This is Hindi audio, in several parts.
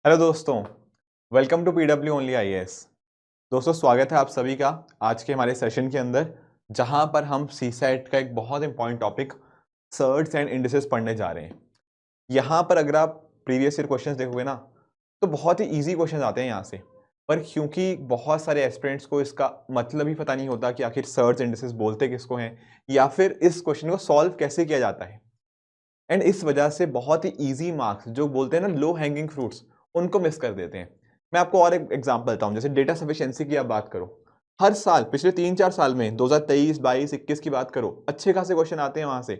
हेलो दोस्तों, welcome to PW only IAS. दोस्तों, स्वागत है आप सभी का आज के हमारे सेशन के अंदर, जहां पर हम सीसैट का एक बहुत important topic shirts and indices पढ़ने जा रहे हैं। यहां पर अगर आप प्रीवियस ईयर क्वेश्चंस देखोगे ना, तो बहुत ही इजी क्वेश्चंस आते हैं यहाँ से। पर क्योंकि बहुत सारे एस्पिरेंट्स को इसका मतलब ही पता नहीं होता कि आखिर सर्ट्स इंडिसेस बोलते किसको हैं, या फिर इस क्वेश्चन को सॉल्व कैसे किया जाता है। एंड इस वजह से बहुत ही इजी मार्क्स जो बोलते हैं ना, लो हैंगिंग फ्रूट्स, उनको मिस कर देते हैं। मैं आपको और एक एग्जांपल देता हूं। जैसे डेटा सफिशिएंसी की आप बात करो, हर साल पिछले 3-4 साल में 2023, 22, 21 की बात करो, अच्छे खासे क्वेश्चन आते हैं वहां से।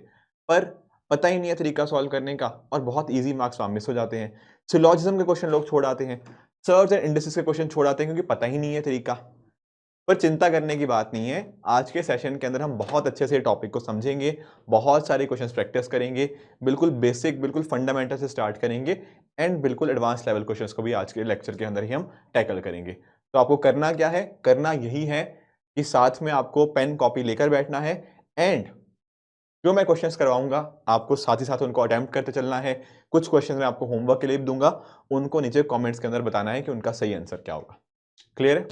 पर पता ही नहीं है तरीका सॉल्व करने का, और बहुत इजी मार्क्स वहां मिस हो जाते हैं। सिलॉजिज्म के क्वेश्चन लोग छोड़ आते हैं, सर्च एंड इंडिसेस के क्वेश्चन छोड़ आते हैं, क्योंकि पता ही नहीं है तरीका। पर चिंता करने की बात नहीं है, आज के सेशन के अंदर हम बहुत अच्छे से टॉपिक को समझेंगे, बहुत सारे क्वेश्चंस प्रैक्टिस करेंगे, बिल्कुल बेसिक, बिल्कुल फंडामेंटल से स्टार्ट करेंगे, एंड बिल्कुल एडवांस लेवल क्वेश्चंस को भी आज के लेक्चर के अंदर ही हम टैकल करेंगे। तो आपको करना क्या है? करना यही है कि साथ में आपको पेन कॉपी लेकर बैठना है, एंड जो मैं क्वेश्चंस करवाऊंगा आपको साथ ही साथ उनको अटेम्प्ट करते चलना है। कुछ क्वेश्चंस मैं आपको होमवर्क के लिए भी दूंगा, उनको नीचे कमेंट्स के अंदर बताना है कि उनका सही आंसर क्या होगा। क्लियर है?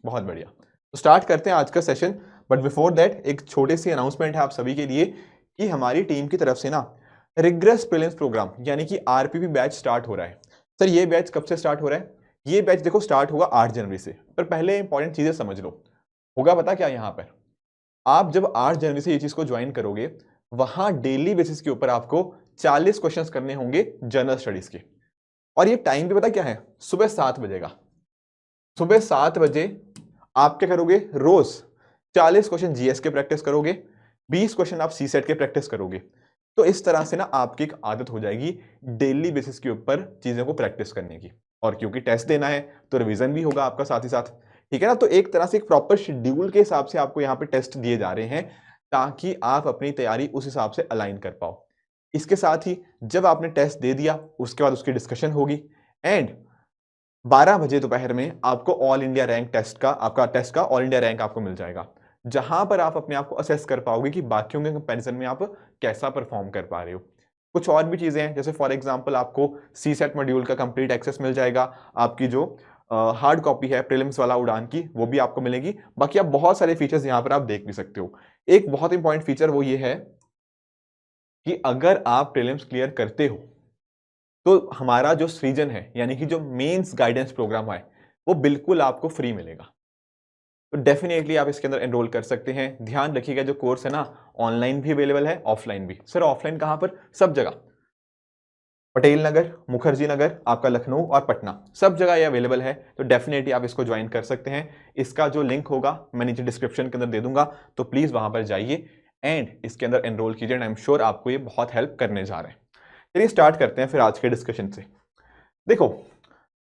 बहुत बढ़िया। तो स्टार्ट करते हैं आज का सेशन। बट बिफोर दैट एक छोटी सी अनाउंसमेंट है आप सभी के लिए कि हमारी टीम की तरफ से ना रिग्रेस प्रीलिम्स प्रोग्राम यानी कि आरपीपी बैच स्टार्ट हो रहा है। सर, ये बैच कब से स्टार्ट हो रहा है? ये बैच देखो स्टार्ट होगा 8 जनवरी से। पर पहले इंपॉर्टेंट चीजें समझ लो। होगा पता क्या? यहाँ पर आप जब 8 जनवरी से ये चीज को ज्वाइन करोगे, वहां डेली बेसिस के ऊपर आपको 40 क्वेश्चंस करने होंगे जनरल स्टडीज के। और ये टाइम भी पता क्या है? सुबह 7 बजे का। सुबह 7 बजे आप क्या करोगे? रोज 40 क्वेश्चन जीएस के प्रैक्टिस करोगे, 20 क्वेश्चन आप सीसेट के प्रैक्टिस करोगे। तो इस तरह से ना आपकी एक आदत हो जाएगी डेली बेसिस के ऊपर चीजों को प्रैक्टिस करने की। और क्योंकि टेस्ट देना है तो रिवीजन भी होगा आपका साथ ही साथ। ठीक है ना? तो एक तरह से एक प्रॉपर शेड्यूल के हिसाब से आपको यहाँ पे टेस्ट दिए जा रहे हैं, ताकि आप अपनी तैयारी उस हिसाब से अलाइन कर पाओ। इसके साथ ही जब आपने टेस्ट दे दिया, उसके बाद उसकी डिस्कशन होगी, एंड 12 बजे दोपहर में आपको ऑल इंडिया रैंक टेस्ट का, आपका टेस्ट का ऑल इंडिया रैंक आपको मिल जाएगा, जहां पर आप अपने आप को असेस कर पाओगे कि बाकियों के कंपैरिजन में आप कैसा परफॉर्म कर पा रहे हो। कुछ और भी चीजें हैं, जैसे फॉर एग्जांपल आपको सी सेट मॉड्यूल का कंप्लीट एक्सेस मिल जाएगा। आपकी जो हार्ड कॉपी है प्रीलिम्स वाला उड़ान की, वो भी आपको मिलेगी। बाकी आप बहुत सारे फीचर्स यहां पर आप देख भी सकते हो। एक बहुत इंपॉर्टेंट फीचर वो ये है कि अगर आप प्रीलिम्स क्लियर करते हो, तो हमारा जो सृजन है यानी कि जो मेंस गाइडेंस प्रोग्राम है, वो बिल्कुल आपको फ्री मिलेगा। तो डेफिनेटली आप इसके अंदर एनरोल कर सकते हैं। ध्यान रखिएगा, जो कोर्स है ना, ऑनलाइन भी अवेलेबल है, ऑफलाइन भी। सर, ऑफलाइन कहां पर? सब जगह, पटेल नगर, मुखर्जी नगर, आपका लखनऊ और पटना, सब जगह ये अवेलेबल है। तो डेफिनेटली आप इसको ज्वाइन कर सकते हैं। इसका जो लिंक होगा मैं नीचे डिस्क्रिप्शन के अंदर दे दूंगा, तो प्लीज वहां पर जाइए एंड इसके अंदर एनरोल कीजिए। आई एम श्योर आपको ये बहुत हेल्प करने जा रहे हैं। चलिए स्टार्ट करते हैं फिर आज के डिस्कशन से। देखो,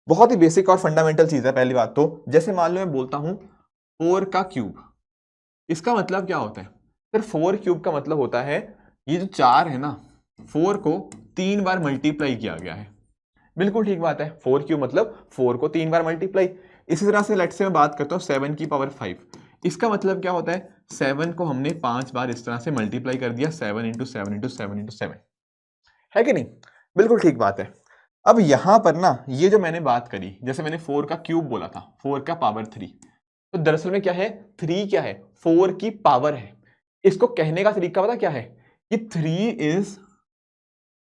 बहुत ही बेसिक और फंडामेंटल चीज है। पहली बात तो, जैसे मान लो मैं बोलता हूं 4 का क्यूब, इसका मतलब क्या होता है? सर, 4 क्यूब का मतलब होता है ये जो 4 है ना, 4 को 3 बार मल्टीप्लाई किया गया है। बिल्कुल ठीक बात है, 4 क्यूब मतलब 4 को 3 बार मल्टीप्लाई। इसी तरह से लेट्स से मैं बात करता हूं 7 की पावर 5। इसका मतलब क्या होता है? 7 को हमने 5 बार इस तरह से मल्टीप्लाई कर दिया, 7 इंटू 7 इंटू 7 इंटू 7। है कि नहीं? बिल्कुल ठीक बात है। अब यहां पर ना, ये जो मैंने बात करी, जैसे मैंने 4 का क्यूब बोला था, 4 का पावर 3, तो दरअसल में क्या है? 3 क्या है? 4 की पावर है। इसको कहने का तरीका पता क्या है? कि 3 इज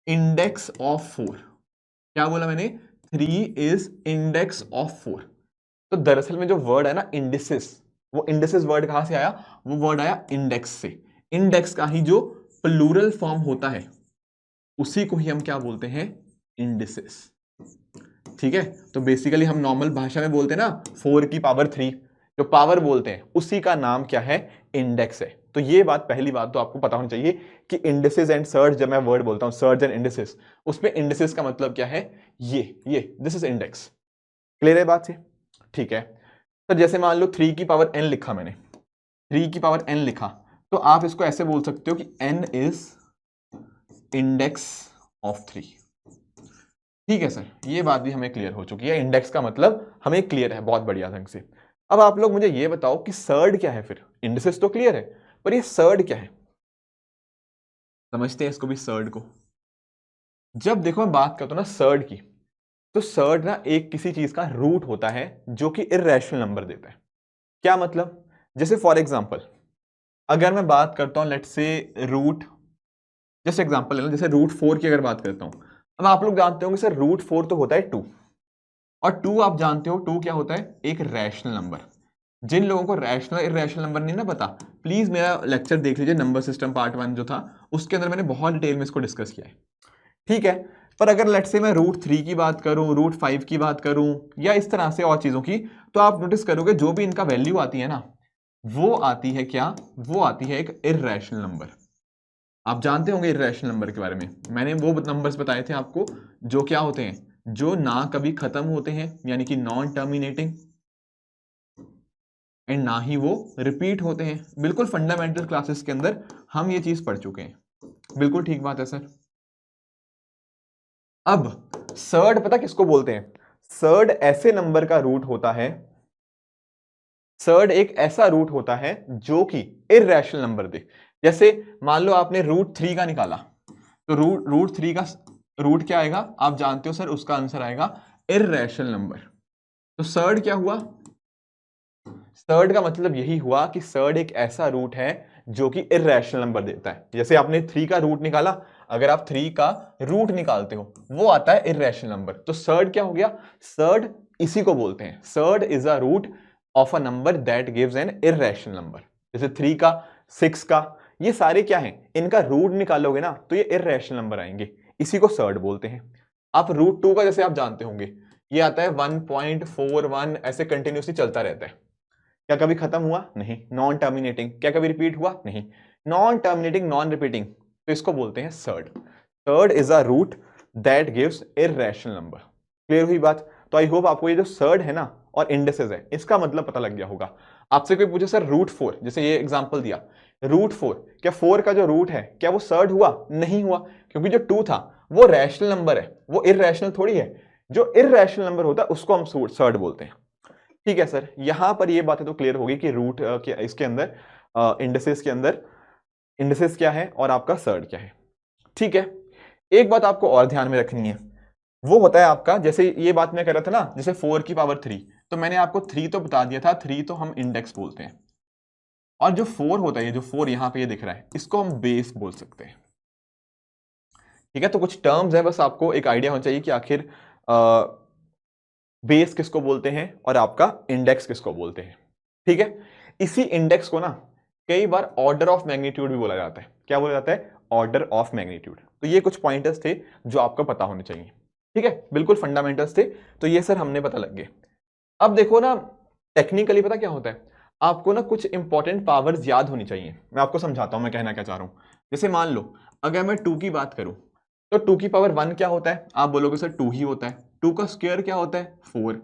इंडेक्स ऑफ 4। क्या बोला मैंने? 3 इज इंडेक्स ऑफ 4। तो दरअसल में जो वर्ड है ना इंडिसेस, वो इंडिसेस वर्ड कहां से आया? वो वर्ड आया इंडेक्स से। इंडेक्स का ही जो प्लूरल फॉर्म होता है, उसी को ही हम क्या बोलते हैं? इंडिसेस। ठीक है? तो बेसिकली हम नॉर्मल भाषा में बोलते हैं ना 4 की पावर 3, जो पावर बोलते हैं उसी का नाम क्या है? इंडेक्स है। तो ये बात, पहली बात तो आपको पता होनी चाहिए कि इंडिसेस एंड सर्च, जब मैं वर्ड बोलता हूं सर्च एंड इंडिसेस, उसमें इंडिसेस का मतलब क्या है? ये दिस इज इंडेक्स। क्लियर है बात से? ठीक है। तो जैसे मान लो 3 की पावर n लिखा मैंने, 3 की पावर n लिखा, तो आप इसको ऐसे बोल सकते हो कि n इज इंडेक्स ऑफ 3। ठीक है सर, ये बात भी हमें क्लियर हो चुकी है। इंडेक्स का मतलब हमें क्लियर है बहुत बढ़िया ढंग से। अब आप लोग मुझे ये बताओ कि सर्ड क्या है फिर? इंडिसेस तो क्लियर है, पर ये सर्ड क्या है? समझते हैं इसको भी, सर्ड को। जब देखो मैं बात करता हूं ना सर्ड की, तो सर्ड ना एक किसी चीज का रूट होता है जो कि इर्रेशनल नंबर देता है। क्या मतलब? जैसे फॉर एग्जांपल अगर मैं बात करता हूं लेट्स से रूट, जैसे एग्जांपल ले लो, जैसे रूट 4 की अगर बात करता हूं, अब आप लोग जानते होंगे सर रूट 4 तो होता है 2, और 2 आप जानते हो 2 क्या होता है? एक रैशनल नंबर। जिन लोगों को रैशनल इर्रेशनल नंबर नहीं ना पता, प्लीज मेरा लेक्चर देख लीजिए, नंबर सिस्टम पार्ट 1 जो था, उसके अंदर मैंने बहुत डिटेल में इसको डिस्कस किया है। ठीक है, पर अगर लेट्स से मैं रूट 3 की बात करूं, रूट 5 की बात करूं, या इस तरह से और चीजों की, तो आप नोटिस करोगे जो भी इनका वैल्यू आती है ना, वो आती है क्या? वो आती है एक इर्रेशनल नंबर। आप जानते होंगे इर्रेशनल नंबर के बारे में, मैंने वो नंबर्स बताए थे आपको जो क्या होते हैं, जो ना कभी खत्म होते हैं, यानी कि नॉन टर्मिनेटिंग, एंड ना ही वो रिपीट होते हैं। बिल्कुल फंडामेंटल क्लासेस के अंदर हम ये चीज पढ़ चुके हैं। बिल्कुल ठीक बात है सर। अब सर्ड पता किसको बोलते हैं? सर्ड ऐसे नंबर का रूट होता है, सर्ड एक ऐसा रूट होता है जो कि इर्रेशनल नंबर दे। जैसे मान लो आपने रूट 3 का निकाला, तो रूट 3 का रूट क्या आएगा? आप जानते हो सर, उसका आंसर आएगा इर्रेशनल नंबर। तो सर्ड क्या हुआ? सर्ड का मतलब यही हुआ कि सर्ड एक ऐसा रूट है जो कि इर्रेशनल नंबर देता है। जैसे आपने 3 का रूट निकाला, अगर आप 3 का रूट निकालते हो वो आता है इर्रेशनल नंबर, तो सर्ड क्या हो गया? सर्ड इसी को बोलते हैं, surd is a root of a number that gives an irrational number. जैसे 3 का, 6 का, ये सारे क्या हैं? इनका रूट निकालोगे ना तो ये इर्रेशनल नंबर आएंगे, इसी को सर्ड बोलते हैं। आप रूट 2 का जैसे आप जानते होंगे, ये आता है 1.41, ऐसे कंटिन्यूसली चलता रहता है। क्या कभी खत्म हुआ? नहीं। नॉन टर्मिनेटिंग, क्या कभी रिपीट हुआ? नहीं। नॉन टर्मिनेटिंग, नॉन रिपीटिंग, तो इसको बोलते हैं surd. Surd is a root that gives irrational number. Clear हुई बात? तो आई होप आपको ये जो सर्ड है ना और इंडिसेस है, इसका मतलब पता लग गया होगा। आपसे कोई पूछे सर रूट 4, जैसे ये एग्जांपल दिया, रूट 4, क्या 4 का जो रूट है क्या वो सर्ड हुआ? नहीं हुआ, क्योंकि जो 2 था वो रैशनल नंबर है, वो इर्रेशनल थोड़ी है। जो इर्रेशनल नंबर होता है उसको हम सर्ड बोलते हैं। ठीक है सर, यहां पर ये बातें तो क्लियर होगी कि रूट इसके अंदर, इंडिसेस के अंदर इंडिसेस क्या है और आपका सर्ड क्या है। ठीक है, एक बात आपको और ध्यान में रखनी है, वो होता है आपका, जैसे ये बात मैं कर रहा था ना, जैसे 4 की पावर 3, तो मैंने आपको 3 तो बता दिया था, 3 तो हम इंडेक्स बोलते हैं, और जो 4 होता है, ये जो 4 यहां पे ये दिख रहा है, इसको हम बेस बोल सकते हैं। ठीक है, तो कुछ टर्म्स है, बस आपको एक आइडिया होना चाहिए कि आखिर बेस किसको बोलते हैं और आपका इंडेक्स किसको बोलते हैं। ठीक है, इसी इंडेक्स को ना कई बार ऑर्डर ऑफ मैग्नीट्यूड भी बोला जाता है। क्या बोला जाता है? Order of magnitude. तो ये कुछ पॉइंटर्स थे जो आपको पता होने चाहिए। ठीक है, बिल्कुल फंडामेंटल्स थे, तो ये सर हमने पता लग गए। अब देखो ना, टेक्निकली पता क्या होता है, आपको ना कुछ इंपॉर्टेंट पावर्स याद होनी चाहिए। मैं आपको समझाता हूं मैं कहना क्या चाह रहा हूं। जैसे मान लो अगर मैं 2 की बात करूं, तो 2 की पावर 1 क्या होता है? आप बोलोगे सर 2 ही होता है। 2 का स्क्वायर क्या होता है? 4।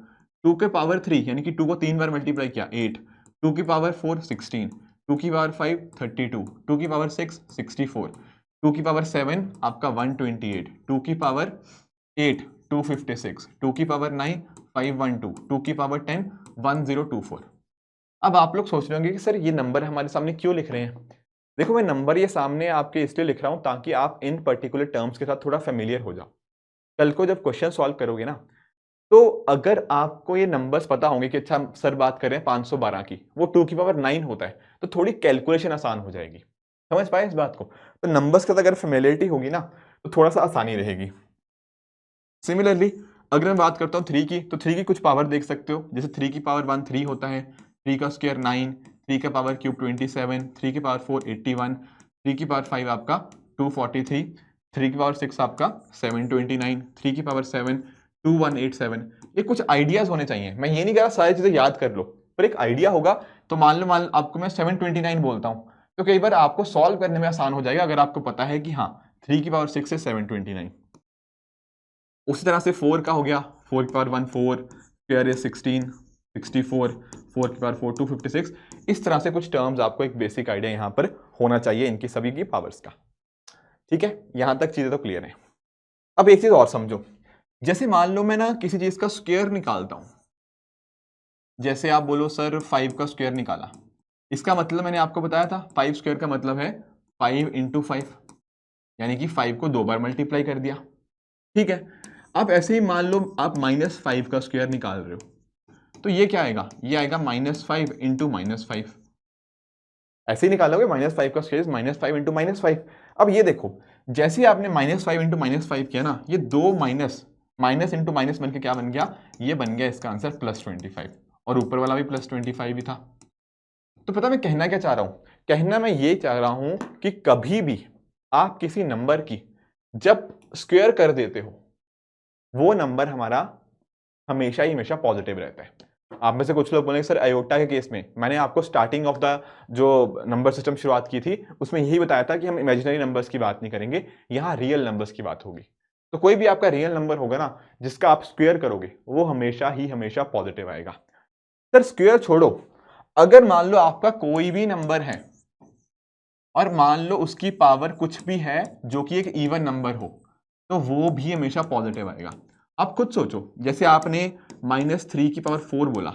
2 के पावर 3, यानी कि 2 को 3 बार मल्टीप्लाई किया, 8। 2 की पावर 4, 16। 2 की पावर 5, 32। 2 की पावर 6, 64। 2 की पावर 7 आपका 128। 2 की पावर 8, 256। 2 की पावर 9, 512। 2 की पावर 10, 1024। अब आप लोग सोच रहे होंगे कि सर ये नंबर हमारे सामने क्यों लिख रहे हैं? देखो, मैं नंबर ये सामने आपके इसलिए लिख रहा हूं ताकि आप इन पर्टिकुलर टर्म्स के साथ थोड़ा फेमिलियर हो जाओ। कल को जब क्वेश्चन सॉल्व करोगे ना, तो अगर आपको ये नंबर्स पता होंगे कि अच्छा सर बात कर रहे हैं 512 की, वो 2 की पावर 9 होता है, तो थोड़ी कैलकुलेशन आसान हो जाएगी। समझ पाए इस बात को? तो नंबर्स के साथ अगर फेमिलियरिटी होगी ना, तो थोड़ा सा आसानी रहेगी। सिमिलरली अगर मैं बात करता हूँ 3 की, तो 3 की कुछ पावर देख सकते हो, जैसे 3 की पावर 1 3 होता है, 3 का स्क्वायर 9, 3 का पावर क्यूब 27, 3 की पावर 4 81, 3 की पावर 5 आपका 243, 3 की पावर 6 आपका 729, 3 की पावर 7 2187। ये कुछ आइडियाज होने चाहिए। मैं ये नहीं कह रहा सारी चीजें याद कर लो, पर एक आइडिया होगा। तो मान लो आपको मैं 729 बोलता हूँ, तो कई बार आपको सॉल्व करने में आसान हो जाएगा अगर आपको पता है कि हाँ 3 की पावर 6 से 729। उसी तरह से 4 का हो गया, 4 की पावर 1 4, स्क्वायर इज 16, 64, 4 की पावर 4 256। इस तरह से कुछ टर्म्स आपको एक बेसिक आइडिया यहां पर होना चाहिए इनकी सभी की पावर्स का। ठीक है, यहां तक चीजें तो क्लियर है। अब एक चीज और समझो, जैसे मान लो मैं ना किसी चीज का स्क्वायर निकालता हूं, जैसे आप बोलो सर 5 का स्क्वायर निकाला, इसका मतलब मैंने आपको बताया था 5 स्क्वायर का मतलब है 5 × 5, यानी कि 5 को 2 बार मल्टीप्लाई कर दिया। ठीक है, आप ऐसे ही मान लो आप -5 का स्क्वायर निकाल रहे हो, तो ये क्या आएगा, ये आएगा -5 इंटू -5। ऐसे ही निकालोगे, -5 का स्क्वायर -5 इंटू -5। अब ये देखो, जैसे ही आपने -5 इंटू -5 किया ना, ये दो माइनस माइनस इंटू माइनस बन के क्या बन गया, ये बन गया इसका आंसर +25, और ऊपर वाला भी +25 ही था। तो पता मैं कहना क्या चाह रहा हूं, कहना मैं ये चाह रहा हूं कि कभी भी आप किसी नंबर की जब स्क्वायर कर देते हो, वो नंबर हमारा हमेशा ही हमेशा पॉजिटिव रहता है। आप में से कुछ लोग बोलेंगे सर अयोटा के केस में, मैंने आपको स्टार्टिंग ऑफ द जो नंबर सिस्टम शुरुआत की थी उसमें यही बताया था कि हम इमेजिनरी नंबर्स की बात नहीं करेंगे, यहाँ रियल नंबर्स की बात होगी। तो कोई भी आपका रियल नंबर होगा ना, जिसका आप स्क्वायर करोगे, वो हमेशा ही हमेशा पॉजिटिव आएगा। सर स्क्वायर छोड़ो, अगर मान लो आपका कोई भी नंबर है और मान लो उसकी पावर कुछ भी है जो कि एक इवन नंबर हो, तो वो भी हमेशा पॉजिटिव आएगा। आप खुद सोचो, जैसे आपने -3 की पावर 4 बोला,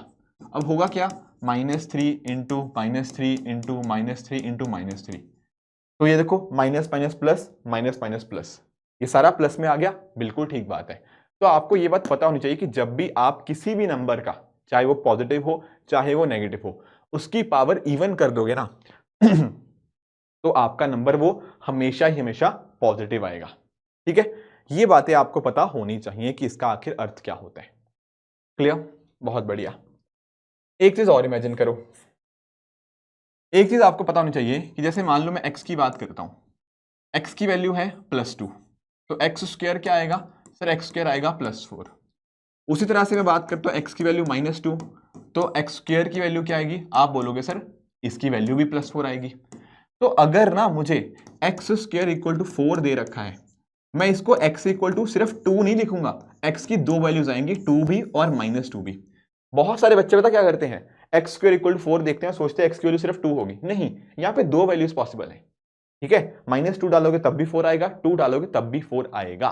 अब होगा क्या, -3 इंटू -3 इंटू -3 इंटू -3। तो ये देखो minus minus plus minus minus plus, ये सारा प्लस में आ गया, बिल्कुल ठीक बात है। तो आपको ये बात पता होनी चाहिए कि जब भी आप किसी भी नंबर का, चाहे वो पॉजिटिव हो चाहे वो नेगेटिव हो, उसकी पावर इवन कर दोगे ना तो आपका नंबर वो हमेशा ही हमेशा पॉजिटिव आएगा। ठीक है, ये बातें आपको पता होनी चाहिए कि इसका आखिर अर्थ क्या होता है। क्लियर, बहुत बढ़िया। एक चीज और इमेजिन करो, एक चीज आपको पता होनी चाहिए कि जैसे मान लो मैं x की बात करता हूं, x की वैल्यू है +2, तो x स्क्वायर क्या आएगा सर, x स्क्वायर आएगा +4। उसी तरह से मैं बात करता हूं x की वैल्यू -2, तो x स्क्वायर की वैल्यू क्या आएगी, आप बोलोगे सर इसकी वैल्यू भी +4 आएगी। तो अगर ना मुझे x स्क्वायर इक्वल टू 4 दे रखा है, मैं इसको x इक्वल टू सिर्फ 2 नहीं लिखूंगा, x की दो वैल्यूज आएंगी, 2 भी और -2 भी। बहुत सारे बच्चे पता क्या करते हैं, x स्क्वायर इक्वल टू 4 देखते हैं, सोचते हैं x की वैल्यू सिर्फ 2 होगी, नहीं, यहाँ पे दो वैल्यूज पॉसिबल है। ठीक है, -2 डालोगे तब भी 4 आएगा, 2 डालोगे तब भी 4 आएगा।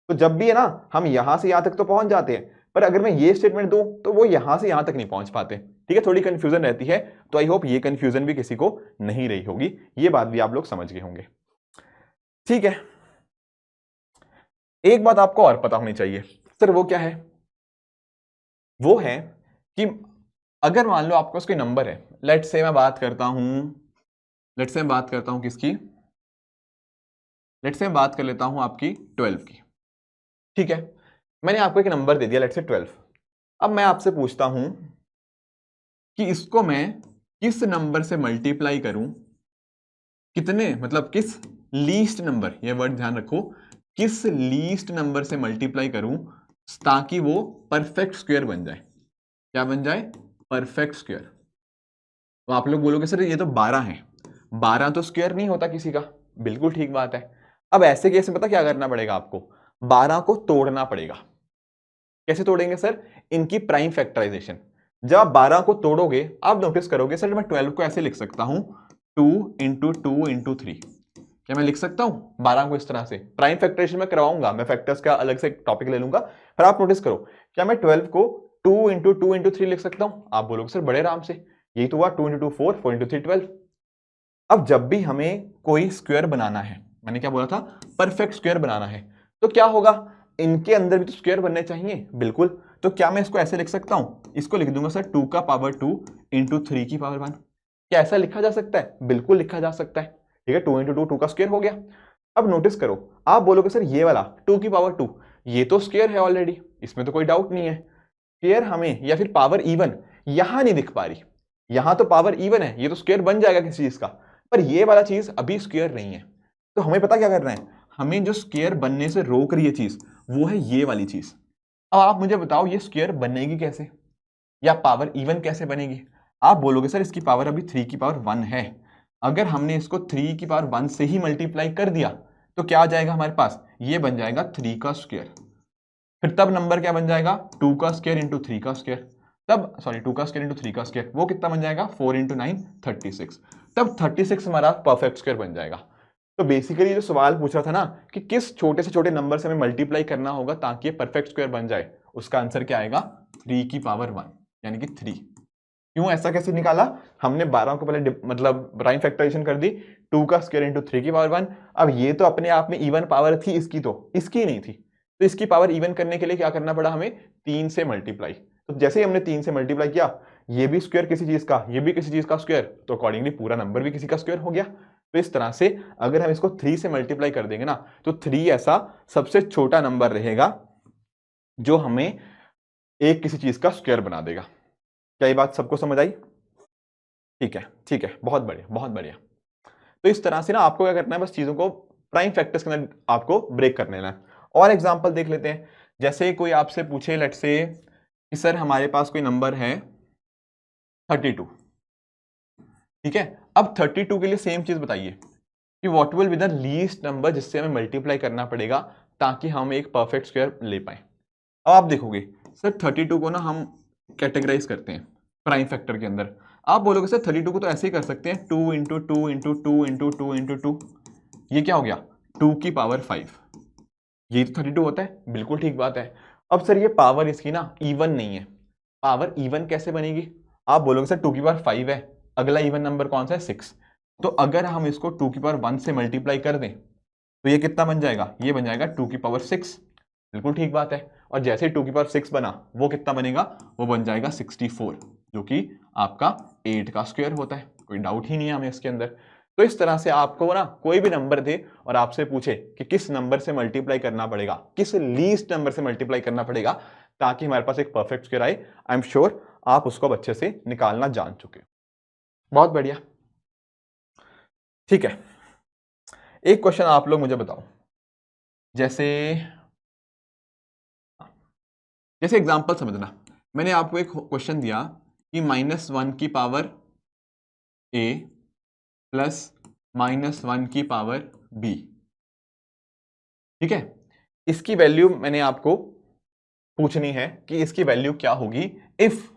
तो जब भी है ना, हम यहां से यहां तक तो पहुंच जाते हैं, पर अगर मैं ये स्टेटमेंट दूं तो वो यहां से यहां तक नहीं पहुंच पाते। ठीक है, थोड़ी कंफ्यूजन रहती है, तो आई होप ये कंफ्यूजन भी किसी को नहीं रही होगी, ये बात भी आप लोग समझ गए होंगे। ठीक है, एक बात आपको और पता होनी चाहिए, सर वो क्या है, वो है कि अगर मान लो आपका कोई नंबर है, लेट्स से मैं बात करता हूं, लेट्स से मैं बात करता हूं किसकी, लेट्स से मैं बात कर लेता हूं आपकी 12 की। ठीक है, मैंने आपको एक नंबर दे दिया, लेट्स से 12। अब मैं आपसे पूछता हूं कि इसको मैं किस नंबर से मल्टीप्लाई करूं, कितने मतलब किस लीस्ट नंबर, ये वर्ड ध्यान रखो, किस लीस्ट नंबर से मल्टीप्लाई करूं ताकि वो परफेक्ट स्क्वायर बन जाए। क्या बन जाए, परफेक्ट स्क्वायर। तो आप लोग बोलोगे सर ये तो 12 है, 12 तो स्क्वायर नहीं होता किसी का, बिल्कुल ठीक बात है। अब ऐसे केस में पता क्या करना पड़ेगा आपको, 12 को तोड़ना पड़ेगा। कैसे तोड़ेंगे सर, इनकी प्राइम फैक्टराइजेशन। जब आप 12 को तोड़ोगे, आप नोटिस करोगे सर मैं 12 को ऐसे लिख सकता हूं, 2 इंटू 2 इंटू 3। क्या मैं लिख सकता हूं 12 को इस तरह से, प्राइम फैक्टराइजेशन में करवाऊंगा, मैं फैक्टर्स का अलग से टॉपिक ले लूंगा, पर आप नोटिस करो, क्या मैं 12 को 2 इंटू 2 इंटू 3 लिख सकता हूं, आप बोलोगे सर बड़े आराम से, यही तो हुआ, 2 इंटू 2 4, 4 इंटू 3 12। अब जब भी हमें कोई स्क्वायर बनाना है, मैंने क्या बोला था, परफेक्ट स्क्वायर बनाना है, तो क्या होगा, इनके अंदर भी तो स्क्वायर बनने चाहिए, बिल्कुल। तो क्या मैं इसको ऐसे लिख सकता हूं, इसको लिख दूंगा सर 2 का पावर 2 इंटू 3 की पावर 1। क्या ऐसा लिखा जा सकता है, बिल्कुल लिखा जा सकता है। ठीक है, 2 इंटू 2 2 का स्क्वायर हो गया। अब नोटिस करो, आप बोलोगे सर ये वाला 2 की पावर 2 ये तो स्क्वायर है ऑलरेडी, इसमें तो कोई डाउट नहीं है। स्क्वायर हमें या फिर पावर इवन यहां नहीं दिख पा रही, यहां तो पावर इवन है, ये तो स्क्वायर बन जाएगा किसी चीज का, पर ये वाला चीज अभी स्क्वायर नहीं है। तो हमें पता क्या करना है, हमें जो स्क्वायर बनने से रोक रही है चीज, वो है ये वाली चीज। अब आप मुझे बताओ ये स्क्वायर बनेगी कैसे, या पावर इवन कैसे बनेगी। आप बोलोगे सर इसकी पावर अभी 3 की पावर 1 है, अगर हमने इसको 3 की पावर 1 से ही मल्टीप्लाई कर दिया तो क्या आ जाएगा हमारे पास, ये बन जाएगा 3 का स्क्वायर। फिर तब नंबर क्या बन जाएगा, 2 का स्क्वायर इंटू 3 का स्क्वायर, तब सॉरी 2 का स्क्वायर इंटू 3 का स्क्वायर, वो कितना बन जाएगा 4 इंटू 9 36। तब 36 हमारा परफेक्ट स्क्वायर बन जाएगा। तो बेसिकली जो सवाल पूछ रहा था ना कि किस छोटे से छोटे नंबर से हमें मल्टीप्लाई करना होगा ताकि ये परफेक्ट स्क्वायर बन जाए, उसका आंसर क्या आएगा 3 की पावर 1 यानी कि 3। क्यों, ऐसा कैसे निकाला, हमने 12 को पहले मतलब प्राइम फैक्टराइजेशन कर दी, 2 का स्क्वायर इंटू 3 की पावर 1। अब ये तो अपने आप में इवन पावर थी इसकी, तो इसकी नहीं थी, तो इसकी पावर इवन करने के लिए क्या करना पड़ा हमें, 3 से मल्टीप्लाई। तो जैसे ही हमने 3 से मल्टीप्लाई किया, ये भी स्क्वायर किसी चीज का, ये भी किसी चीज का स्क्वायर, तो अकॉर्डिंगली पूरा नंबर भी किसी का स्क्वायर हो गया। तो इस तरह से अगर हम इसको 3 से मल्टीप्लाई कर देंगे ना, तो 3 ऐसा सबसे छोटा नंबर रहेगा जो हमें एक किसी चीज का स्क्वायर बना देगा। क्या ये बात सबको समझ आई? ठीक है, बहुत बढ़िया, बहुत बढ़िया। तो इस तरह से ना आपको क्या करना है, बस चीजों को प्राइम फैक्टर्स के अंदर आपको ब्रेक कर लेना है। और एग्जांपल देख लेते हैं। जैसे कोई आपसे पूछे, लेट्स से कि सर हमारे पास कोई नंबर है 32, ठीक है। अब 32 के लिए सेम चीज बताइए कि what will be the least number जिससे हमें मल्टीप्लाई करना पड़ेगा ताकि हम एक परफेक्ट स्क्वायर ले पाए। अब आप देखोगे सर 32 को ना हम कैटेगराइज करते हैं प्राइम फैक्टर के अंदर। आप बोलोगे सर 32 को तो ऐसे ही कर सकते हैं 2 इंटू 2 इंटू 2 इंटू 2 इंटू 2, ये क्या हो गया 2 की पावर 5, ये तो 32 होता है। बिल्कुल ठीक बात है। अब सर ये पावर इसकी ना इवन नहीं है, पावर इवन कैसे बनेगी? आप बोलोगे सर 2 की पावर 5 है, अगला इवन नंबर कौन सा है 6, तो अगर हम इसको 2 की पावर 1 से मल्टीप्लाई कर दें तो ये कितना बन जाएगा, ये बन जाएगा 2 की पावर 6। बिल्कुल ठीक बात है। और जैसे ही 2 की पावर 6 बना, वो कितना बनेगा, वो बन जाएगा 64, जो कि आपका 8 का स्क्वायर होता है। कोई डाउट ही नहीं है हमें इसके अंदर। तो इस तरह से आपको ना कोई भी नंबर दे और आपसे पूछे कि किस नंबर से मल्टीप्लाई करना पड़ेगा, किस लीस्ट नंबर से मल्टीप्लाई करना पड़ेगा ताकि हमारे पास एक परफेक्ट स्क्वायर आए, आई एम श्योर आप उसको अच्छे से निकालना जान चुके। बहुत बढ़िया, ठीक है। एक क्वेश्चन आप लोग मुझे बताओ, जैसे एग्जांपल समझना। मैंने आपको एक क्वेश्चन दिया कि -1 की पावर a प्लस -1 की पावर b, ठीक है। इसकी वैल्यू मैंने आपको पूछनी है कि इसकी वैल्यू क्या होगी if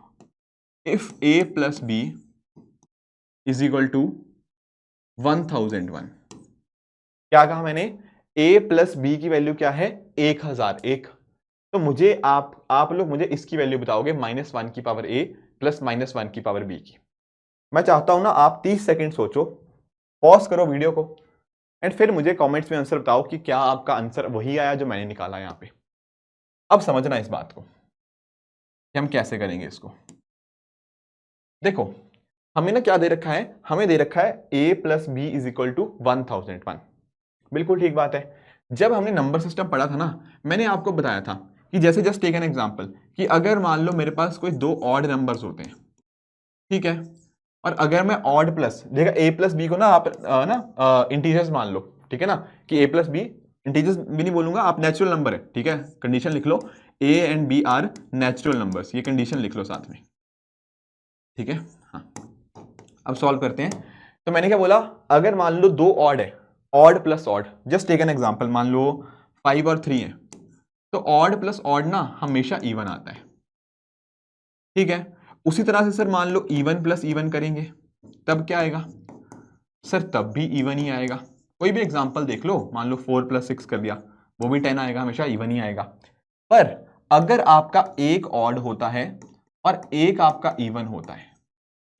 a plus b is equal to 1001। क्या कहा मैंने, a प्लस b की वैल्यू क्या है 1001। तो मुझे आप लोग मुझे इसकी वैल्यू बताओगे -1 की पावर a प्लस -1 की पावर b की। मैं चाहता हूं ना आप 30 सेकंड सोचो, पॉज करो वीडियो को एंड फिर मुझे कमेंट्स में आंसर बताओ कि क्या आपका आंसर वही आया जो मैंने निकाला यहां पे। अब समझना इस बात को कि हम कैसे करेंगे इसको। देखो हमें ना क्या दे रखा है, हमें दे रखा है a plus B is equal to 1001। बिल्कुल ठीक बात है। जब हमने नंबर सिस्टम पढ़ा था ना, मैंने आपको बताया था कि जैसे जस्ट टेक एन एग्जांपल कि अगर मान लो मेरे पास कोई दो ऑड नंबर्स होते हैं, ठीक है, और अगर मैं ऑड प्लस देखा a प्लस बी को ना आप इंटीजर्स मान लो, ठीक है ना, कि a प्लस बी इंटीजर्स भी नहीं बोलूंगा, आप नेचुरल नंबर है, ठीक है। कंडीशन लिख लो a and b are natural numbers, ये कंडीशन लिख लो साथ में, ठीक है। हाँ, अब सॉल्व करते हैं। तो मैंने क्या बोला, अगर मान लो दो ऑड है, odd plus odd, just take an example, मान लो 5 और 3 है, तो ऑड प्लस ऑड ना हमेशा इवन आता है, ठीक है। उसी तरह से सर मान लो इवन प्लस इवन करेंगे, तब क्या आएगा सर, तब भी इवन ही आएगा। कोई भी एग्जांपल देख लो, मान लो 4 प्लस 6 कर दिया, वो भी 10 आएगा, हमेशा इवन ही आएगा। पर अगर आपका एक ऑड होता है और एक आपका इवन होता है,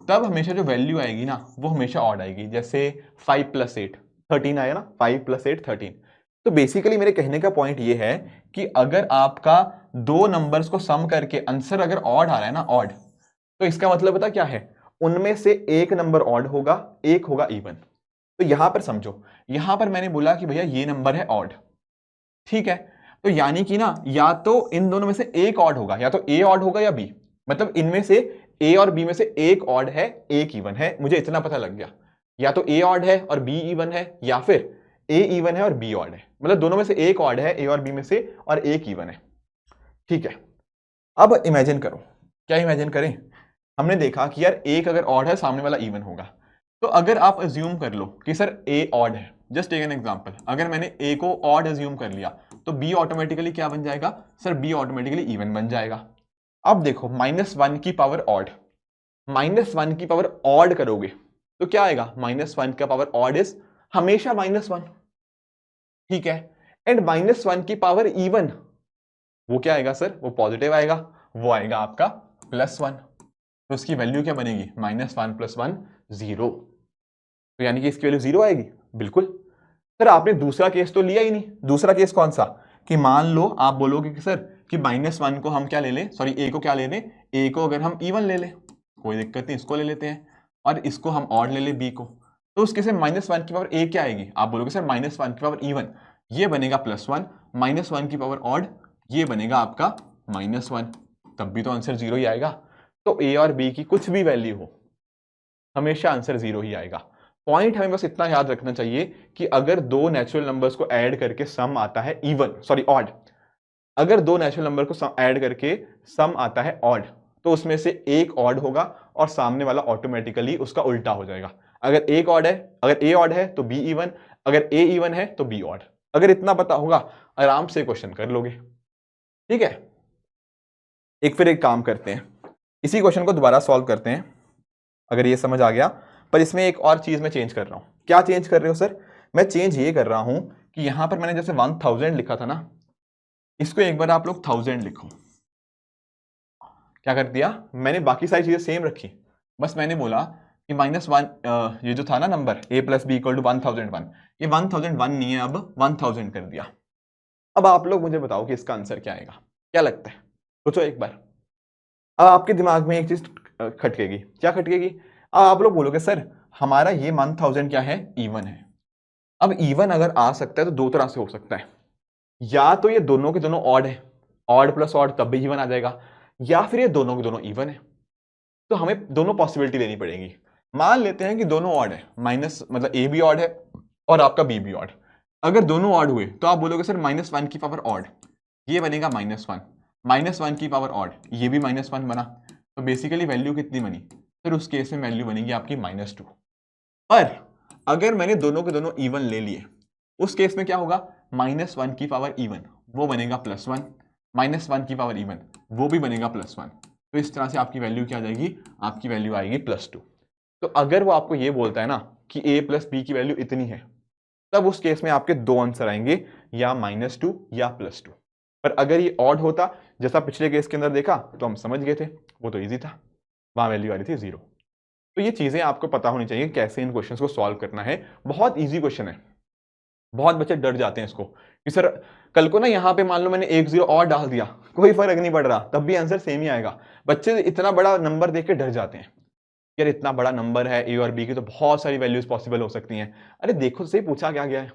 तब हमेशा जो वैल्यू आएगी ना वो हमेशा ऑड आएगी। जैसे 5 प्लस 8 13 आया ना, 5 प्लस 8 13। तो बेसिकली मेरे कहने का पॉइंट ये है कि अगर आपका दो नंबर्स को सम करके आंसर अगर ऑड आ रहा है ना, ऑड, तो इसका मतलब पता क्या है, उनमें से एक नंबर ऑड होगा, एक होगा इवन। तो यहां पर समझो, यहां पर मैंने बोला कि भैया ये नंबर है ऑड, ठीक है। तो यानी कि ना या तो इन दोनों में से एक ऑड होगा, या तो ए ऑड होगा या बी, मतलब इनमें से ए और बी में से एक ऑड है एक इवन है, मुझे इतना पता लग गया। या तो ए ऑड है और बी इवन है, या फिर ए इवन है और बी ऑड है, मतलब दोनों में से एक ऑड है ए और बी में से और एक इवन है, ठीक है। अब इमेजिन करो, क्या इमेजिन करें, हमने देखा कि यार एक अगर ऑड है सामने वाला इवन होगा, तो अगर आप अज्यूम कर लो कि सर ए ऑड है, जस्ट टेक एन एग्जांपल, अगर मैंने ए को ऑड अज्यूम कर लिया तो बी ऑटोमेटिकली क्या बन जाएगा सर, बी ऑटोमेटिकली इवन बन जाएगा। अब देखो -1 की पावर ऑड, -1 की पावर ऑड करोगे तो क्या आएगा, -1 का पावर ऑड इज हमेशा -1, ठीक है। एंड -1 की पावर इवन, वो क्या आएगा सर, वो पॉजिटिव आएगा, वो आएगा आपका +1। तो उसकी वैल्यू क्या बनेगी, -1 + 1 0। तो यानी कि इसकी वैल्यू 0 आएगी। बिल्कुल सर, आपने दूसरा केस तो लिया ही नहीं। दूसरा केस कौन सा, कि मान लो आप बोलोगे कि सर कि -1 को हम क्या ले लें, सॉरी a को क्या ले लें, a को अगर हम इवन ले लें कोई दिक्कत नहीं, इसको ले लेते हैं, और इसको हम ऑड ले लें b को, तो उसके से -1 की पावर a क्या आएगी, आप बोलोगे सर -1 की पावर इवन, ये बनेगा +1, -1 की पावर ऑड, ये बनेगा आपका -1, तब भी तो आंसर 0 ही आएगा। तो a और b की कुछ भी वैल्यू हो हमेशा आंसर 0 ही आएगा। पॉइंट हमें बस इतना याद रखना चाहिए कि अगर दो नेचुरल नंबर्स को ऐड करके सम आता है इवन, सॉरी ऑड, अगर दो नेचुरल नंबर को ऐड करके सम आता है ऑड, तो उसमें से एक ऑड होगा और सामने वाला ऑटोमेटिकली उसका उल्टा हो जाएगा। अगर एक ऑड है, अगर ए ऑड है तो बी इवन, अगर ए इवन है तो बी ऑड। अगर इतना पता होगा आराम से क्वेश्चन कर लोगे। ठीक है, फिर एक काम करते हैं, इसी क्वेश्चन को दोबारा सॉल्व करते हैं अगर ये समझ आ गया। पर इसमें एक और चीज मैं चेंज कर रहा हूं। क्या चेंज कर रहे हो सर? मैं चेंज ये कर रहा हूं कि यहां पर मैंने जैसे 1000 लिखा था ना, इसको एक बार आप लोग 1000 लिखो। क्या कर दिया मैंने, बाकी सारी चीजें सेम रखी, बस मैंने बोला कि -1 ये जो था ना नंबर a + b = 1001, ये 1001 नहीं है, अब 1000 कर दिया। अब आप लोग मुझे बताओ कि इसका आंसर क्या आएगा, क्या लगता है, सोचो एक बार। अब आपके दिमाग में एक चीज खटकेगी, क्या खटकेगी? अब आप लोग बोलोगे सर हमारा ये 1000 क्या है, इवन है। अब इवन अगर आ सकता है तो दो तरह से हो सकता है, या तो ये दोनों के दोनों ऑड है, ऑड प्लस ऑड तब भी इवन आ जाएगा, या फिर ये दोनों के दोनों इवन है। तो हमें दोनों पॉसिबिलिटी लेनी पड़ेगी। मान लेते हैं कि दोनों ऑड है, माइनस मतलब ए भी ऑड है और आपका बी भी ऑड। अगर दोनों ऑड हुए तो आप बोलोगे सर -1 की पावर ऑड, ये बनेगा -1, -1 की पावर ऑड, ये भी -1 बना, तो बेसिकली वैल्यू कितनी बनी, फिर उस केस में वैल्यू बनेगी आपकी -2। पर अगर मैंने दोनों के दोनों इवन ले लिए, उस केस में क्या होगा, -1 की पावर इवन वो बनेगा +1, -1 की पावर इवन वो भी बनेगा +1। तो इस तरह से आपकी वैल्यू क्या आ जाएगी, आपकी वैल्यू आएगी +2। तो अगर वो आपको ये बोलता है ना कि a + b की वैल्यू इतनी है, तब उस केस में आपके दो आंसर आएंगे, या -2 या +2। पर अगर ये ऑड होता जैसा पिछले केस के अंदर देखा तो हम समझ गए थे, वो तो इजी था, वहां वैल्यू आ रही थी 0। तो ये चीजें आपको पता होनी चाहिए कैसे इन क्वेश्चंस को सॉल्व करना है। बहुत इजी क्वेश्चन है, बहुत बच्चे डर जाते हैं इसको कि सर कल को ना यहाँ पे मान लो मैंने 1 0 और डाल दिया, कोई फर्क नहीं पड़ रहा, तब भी आंसर सेम ही आएगा। बच्चे इतना बड़ा नंबर देख के डर जाते हैं, यार इतना बड़ा नंबर है ए और बी की तो बहुत सारी वैल्यूज पॉसिबल हो सकती हैं। अरे देखो तो सही पूछा क्या गया है,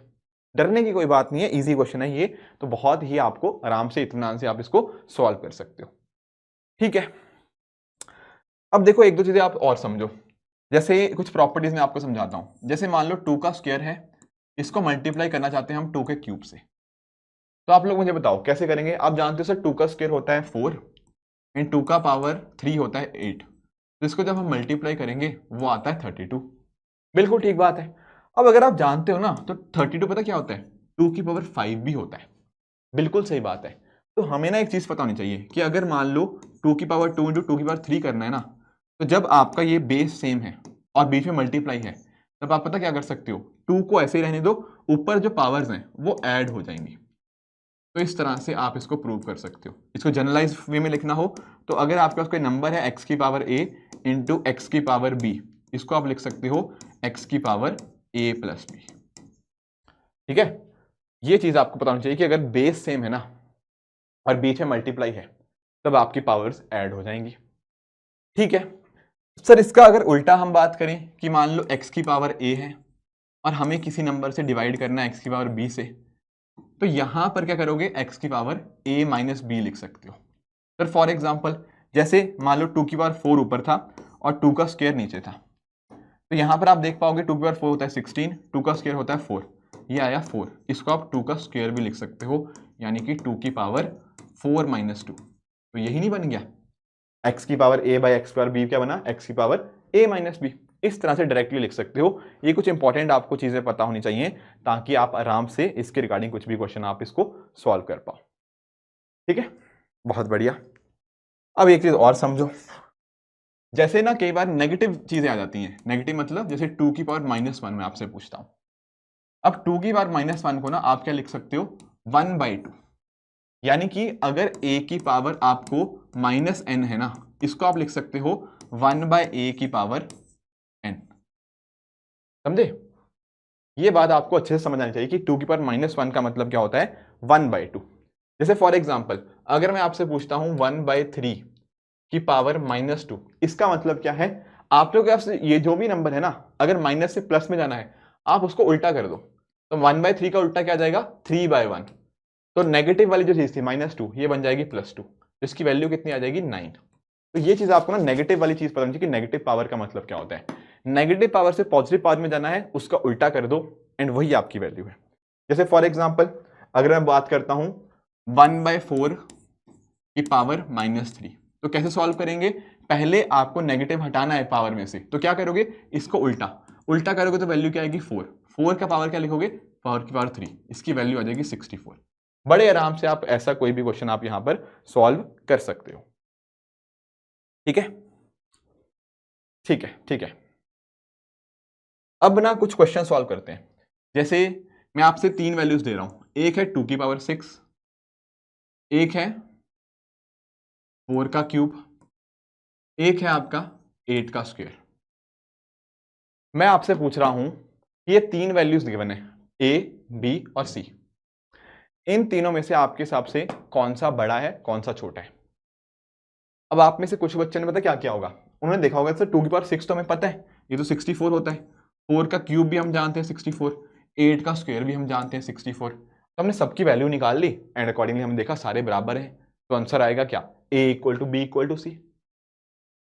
डरने की कोई बात नहीं है, इजी क्वेश्चन है ये, तो बहुत ही आपको आराम से इत्मीनान से आप इसको सॉल्व कर सकते हो। ठीक है, अब देखो एक दो चीजें आप और समझो, जैसे कुछ प्रॉपर्टीज मैं आपको समझाता हूं। जैसे मान लो 2 का स्क्वायर है, इसको मल्टीप्लाई करना चाहते हैं हम 2 के क्यूब से, तो आप लोग मुझे बताओ कैसे करेंगे। आप जानते हो सर 2 का स्क्वायर होता है 4 एंड 2 का पावर 3 होता है 8, तो इसको जब हम मल्टीप्लाई करेंगे वो आता है 32। बिल्कुल ठीक बात है। अब अगर आप जानते हो ना तो 32 पता क्या होता है, 2 की पावर 5 भी होता है। बिल्कुल सही बात है। तो हमें ना एक चीज पता होनी चाहिए कि अगर मान लो 2 की पावर 2 इंटू 2 की पावर 3 करना है ना, तो जब आपका ये बेस सेम है और बीच में मल्टीप्लाई है, तब आप पता क्या कर सकते हो, 2 को ऐसे ही रहने दो, ऊपर जो पावर्स हैं वो ऐड हो जाएंगी। तो इस तरह से आप इसको प्रूव कर सकते हो। इसको जनरलाइज वे में लिखना हो तो अगर आपके पास कोई नंबर है x की पावर a इंटू x की पावर b, इसको आप लिख सकते हो x की पावर a प्लस b। ठीक है, ये चीज आपको पता होनी चाहिए कि अगर बेस सेम है ना और बीच में मल्टीप्लाई है, तब आपकी पावर्स ऐड हो जाएंगी। ठीक है सर, इसका अगर उल्टा हम बात करें कि मान लो x की पावर a है और हमें किसी नंबर से डिवाइड करना है x की पावर b से, तो यहां पर क्या करोगे, x की पावर a माइनस बी लिख सकते हो। सर फॉर एग्जांपल जैसे मान लो 2 की पावर 4 ऊपर था और 2 का स्क्वायर नीचे था, तो यहां पर आप देख पाओगे 2 की पावर 4 होता है 16, 2 का स्क्वायर होता है 4, ये आया 4, इसको आप 2 का स्क्वायर भी लिख सकते हो, यानी कि 2 की पावर 4 माइनस 2। तो यही नहीं बन गया, x की power a by x square b क्या बना, x की पावर a माइनस बी। इस तरह से डायरेक्टली लिख सकते हो। ये कुछ इंपॉर्टेंट आपको चीजें पता होनी चाहिए ताकि आप आराम से इसके रिगार्डिंग कुछ भी क्वेश्चन आप इसको सॉल्व कर पाओ। ठीक है, बहुत बढ़िया। अब एक चीज और समझो, जैसे ना कई बार नेगेटिव चीजें आ जाती हैं, नेगेटिव मतलब जैसे 2 की पावर -1 मैं आपसे पूछता हूं। अब 2 की पावर -1 को ना आप क्या लिख सकते हो, 1/2, यानी कि अगर a की पावर आपको -n है ना, इसको आप लिख सकते हो 1/a की पावर n। समझे, ये बात आपको अच्छे से समझ आनी चाहिए कि 2 की पावर -1 का मतलब क्या होता है, 1/2। जैसे फॉर एग्जाम्पल अगर मैं आपसे पूछता हूं 1/3 की पावर -2, इसका मतलब क्या है, आप लोग के पास ये जो भी नंबर है ना, अगर माइनस से प्लस में जाना है आप उसको उल्टा कर दो, तो 1/3 का उल्टा क्या जाएगा 3/1, तो नेगेटिव वाली जो चीज थी -2 ये बन जाएगी +2, इसकी वैल्यू कितनी आ जाएगी 9। तो ये चीज आपको ना नेगेटिव वाली चीज पता होनी चाहिए कि नेगेटिव पावर का मतलब क्या होता है। नेगेटिव पावर से पॉजिटिव पावर में जाना है, उसका उल्टा कर दो एंड वही आपकी वैल्यू है। जैसे फॉर एग्जाम्पल अगर मैं बात करता हूं 1/4 की पावर -3, तो कैसे सॉल्व करेंगे, पहले आपको नेगेटिव हटाना है पावर में से, तो क्या करोगे, इसको उल्टा उल्टा करोगे तो वैल्यू क्या आएगी 4, 4 का पावर क्या लिखोगे, पावर की पावर 3, इसकी वैल्यू आ जाएगी 64। बड़े आराम से आप ऐसा कोई भी क्वेश्चन आप यहां पर सॉल्व कर सकते हो। ठीक है, ठीक है, ठीक है। अब ना कुछ क्वेश्चन सॉल्व करते हैं। जैसे मैं आपसे 3 वैल्यूज दे रहा हूं, एक है 2 की पावर 6, एक है 4 का क्यूब, एक है आपका 8 का स्क्वायर। मैं आपसे पूछ रहा हूं कि ये 3 वैल्यूज गिवन है, ए, बी और सी, इन तीनों में से आपके हिसाब से कौन सा बड़ा है कौन सा छोटा है। अब आप में से कुछ बच्चों ने पता क्या किया होगा, उन्होंने देखा होगा सर 2 की पावर 6 तो हमें पता है, ये तो 64 होता है, 4 का क्यूब भी हम जानते हैं 64, 8 का स्क्वायर भी हम जानते हैं 64, तो हमने सबकी वैल्यू निकाल ली एंड अकॉर्डिंगली हमने देखा सारे बराबर हैं, तो आंसर आएगा क्या, a equal to b equal to c.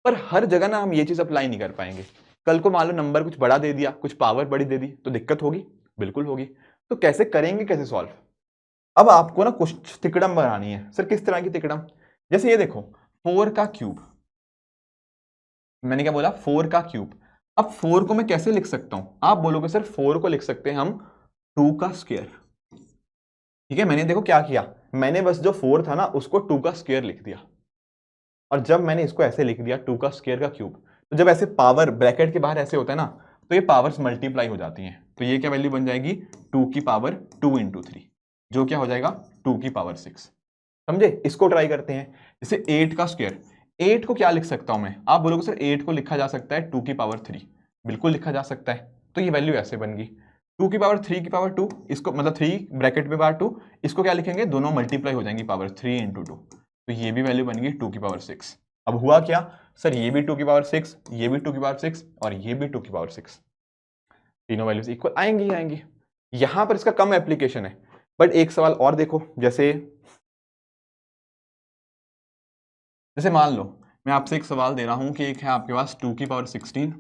पर हर जगह ना हम ये चीज अप्लाई नहीं कर पाएंगे, कल को मान लो नंबर कुछ बड़ा दे दिया, कुछ पावर बड़ी दे दी, तो दिक्कत होगी, बिल्कुल होगी। तो कैसे करेंगे, कैसे सॉल्व। अब आपको ना कुछ तिकड़म बनानी है। सर किस तरह की तिकड़म, जैसे ये देखो 4 का क्यूब, मैंने क्या बोला 4 का क्यूब, अब 4 को मैं कैसे लिख सकता हूं, आप बोलोगे सर 4 को लिख सकते हैं हम 2 का स्क्वायर। ठीक है, मैंने देखो क्या किया, मैंने बस जो 4 था ना उसको 2 का स्क्वायर लिख दिया, और जब मैंने इसको ऐसे लिख दिया 2 का स्क्वायर का क्यूब, तो जब ऐसे पावर ब्रैकेट के बाहर ऐसे होता है ना, तो ये पावर्स मल्टीप्लाई हो जाती हैं, तो ये क्या वैल्यू बन जाएगी 2 की पावर 2 इंटू 3, जो क्या हो जाएगा 2 की पावर 6। समझे, इसको ट्राई करते हैं। जैसे 8 का स्क्वायर, 8 को क्या लिख सकता हूं मैं, आप बोलोगे सर 8 को लिखा जा सकता है 2 की पावर 3, बिल्कुल लिखा जा सकता है, तो ये वैल्यू ऐसे बन गई 2 की पावर 3 की पावर 2, इसको मतलब 3 ब्रैकेट में बाहर 2, इसको क्या लिखेंगे, दोनों मल्टीप्लाई हो जाएंगी पावर 3 इंटू 2, तो ये भी वैल्यू बन गई 2 की पावर 6। अब हुआ क्या सर, ये भी 2 की पावर 6, ये भी 2 की पावर 6 और ये भी 2 की पावर 6, तीनों वैल्यूज इक्वल आएंगी ही आएंगी। यहां पर इसका कम एप्लीकेशन है, बट एक सवाल और देखो, जैसे मान लो मैं आपसे एक सवाल दे रहा हूं कि एक है आपके पास 2 की पावर 16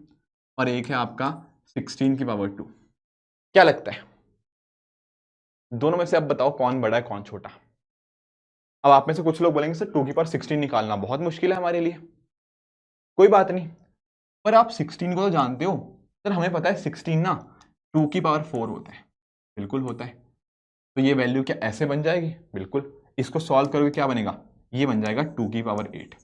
और एक है आपका 16 की पावर 2, क्या लगता है दोनों में से अब बताओ कौन बड़ा है कौन छोटा। अब आप में से कुछ लोग बोलेंगे सर 2 की पावर 16 निकालना बहुत मुश्किल है हमारे लिए, कोई बात नहीं, पर आप 16 को तो जानते हो, सर हमें पता है 16 ना 2 की पावर 4 होता है, बिल्कुल होता है, तो ये वैल्यू क्या ऐसे बन जाएगी, बिल्कुल, इसको सॉल्व करोगे क्या बनेगा, ये बन जाएगा 2 की पावर 8।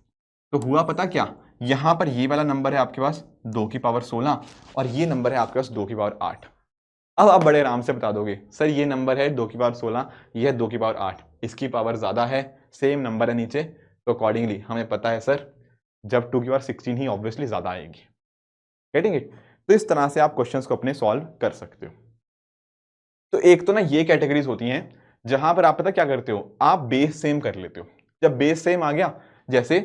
तो हुआ पता क्या, यहां पर ये वाला नंबर है आपके पास 2 की पावर 16 और ये नंबर है आपके पास 2 की पावर 8। अब आप बड़े आराम से बता दोगे सर ये नंबर है 2 की पावर 16, ये है 2 की पावर 8, इसकी पावर ज्यादा है, सेम नंबर है नीचे, तो अकॉर्डिंगली हमें पता है सर जब 2 की पावर 16 ही ऑब्वियसली ज्यादा आएगी। गेटिंग इट, तो इस तरह से आप क्वेश्चंस को अपने सॉल्व कर सकते हो। तो एक तो ना ये कैटेगरीज होती हैं जहां पर आप पता क्या करते हो, आप बेस सेम कर लेते हो। जब बेस सेम आ गया, जैसे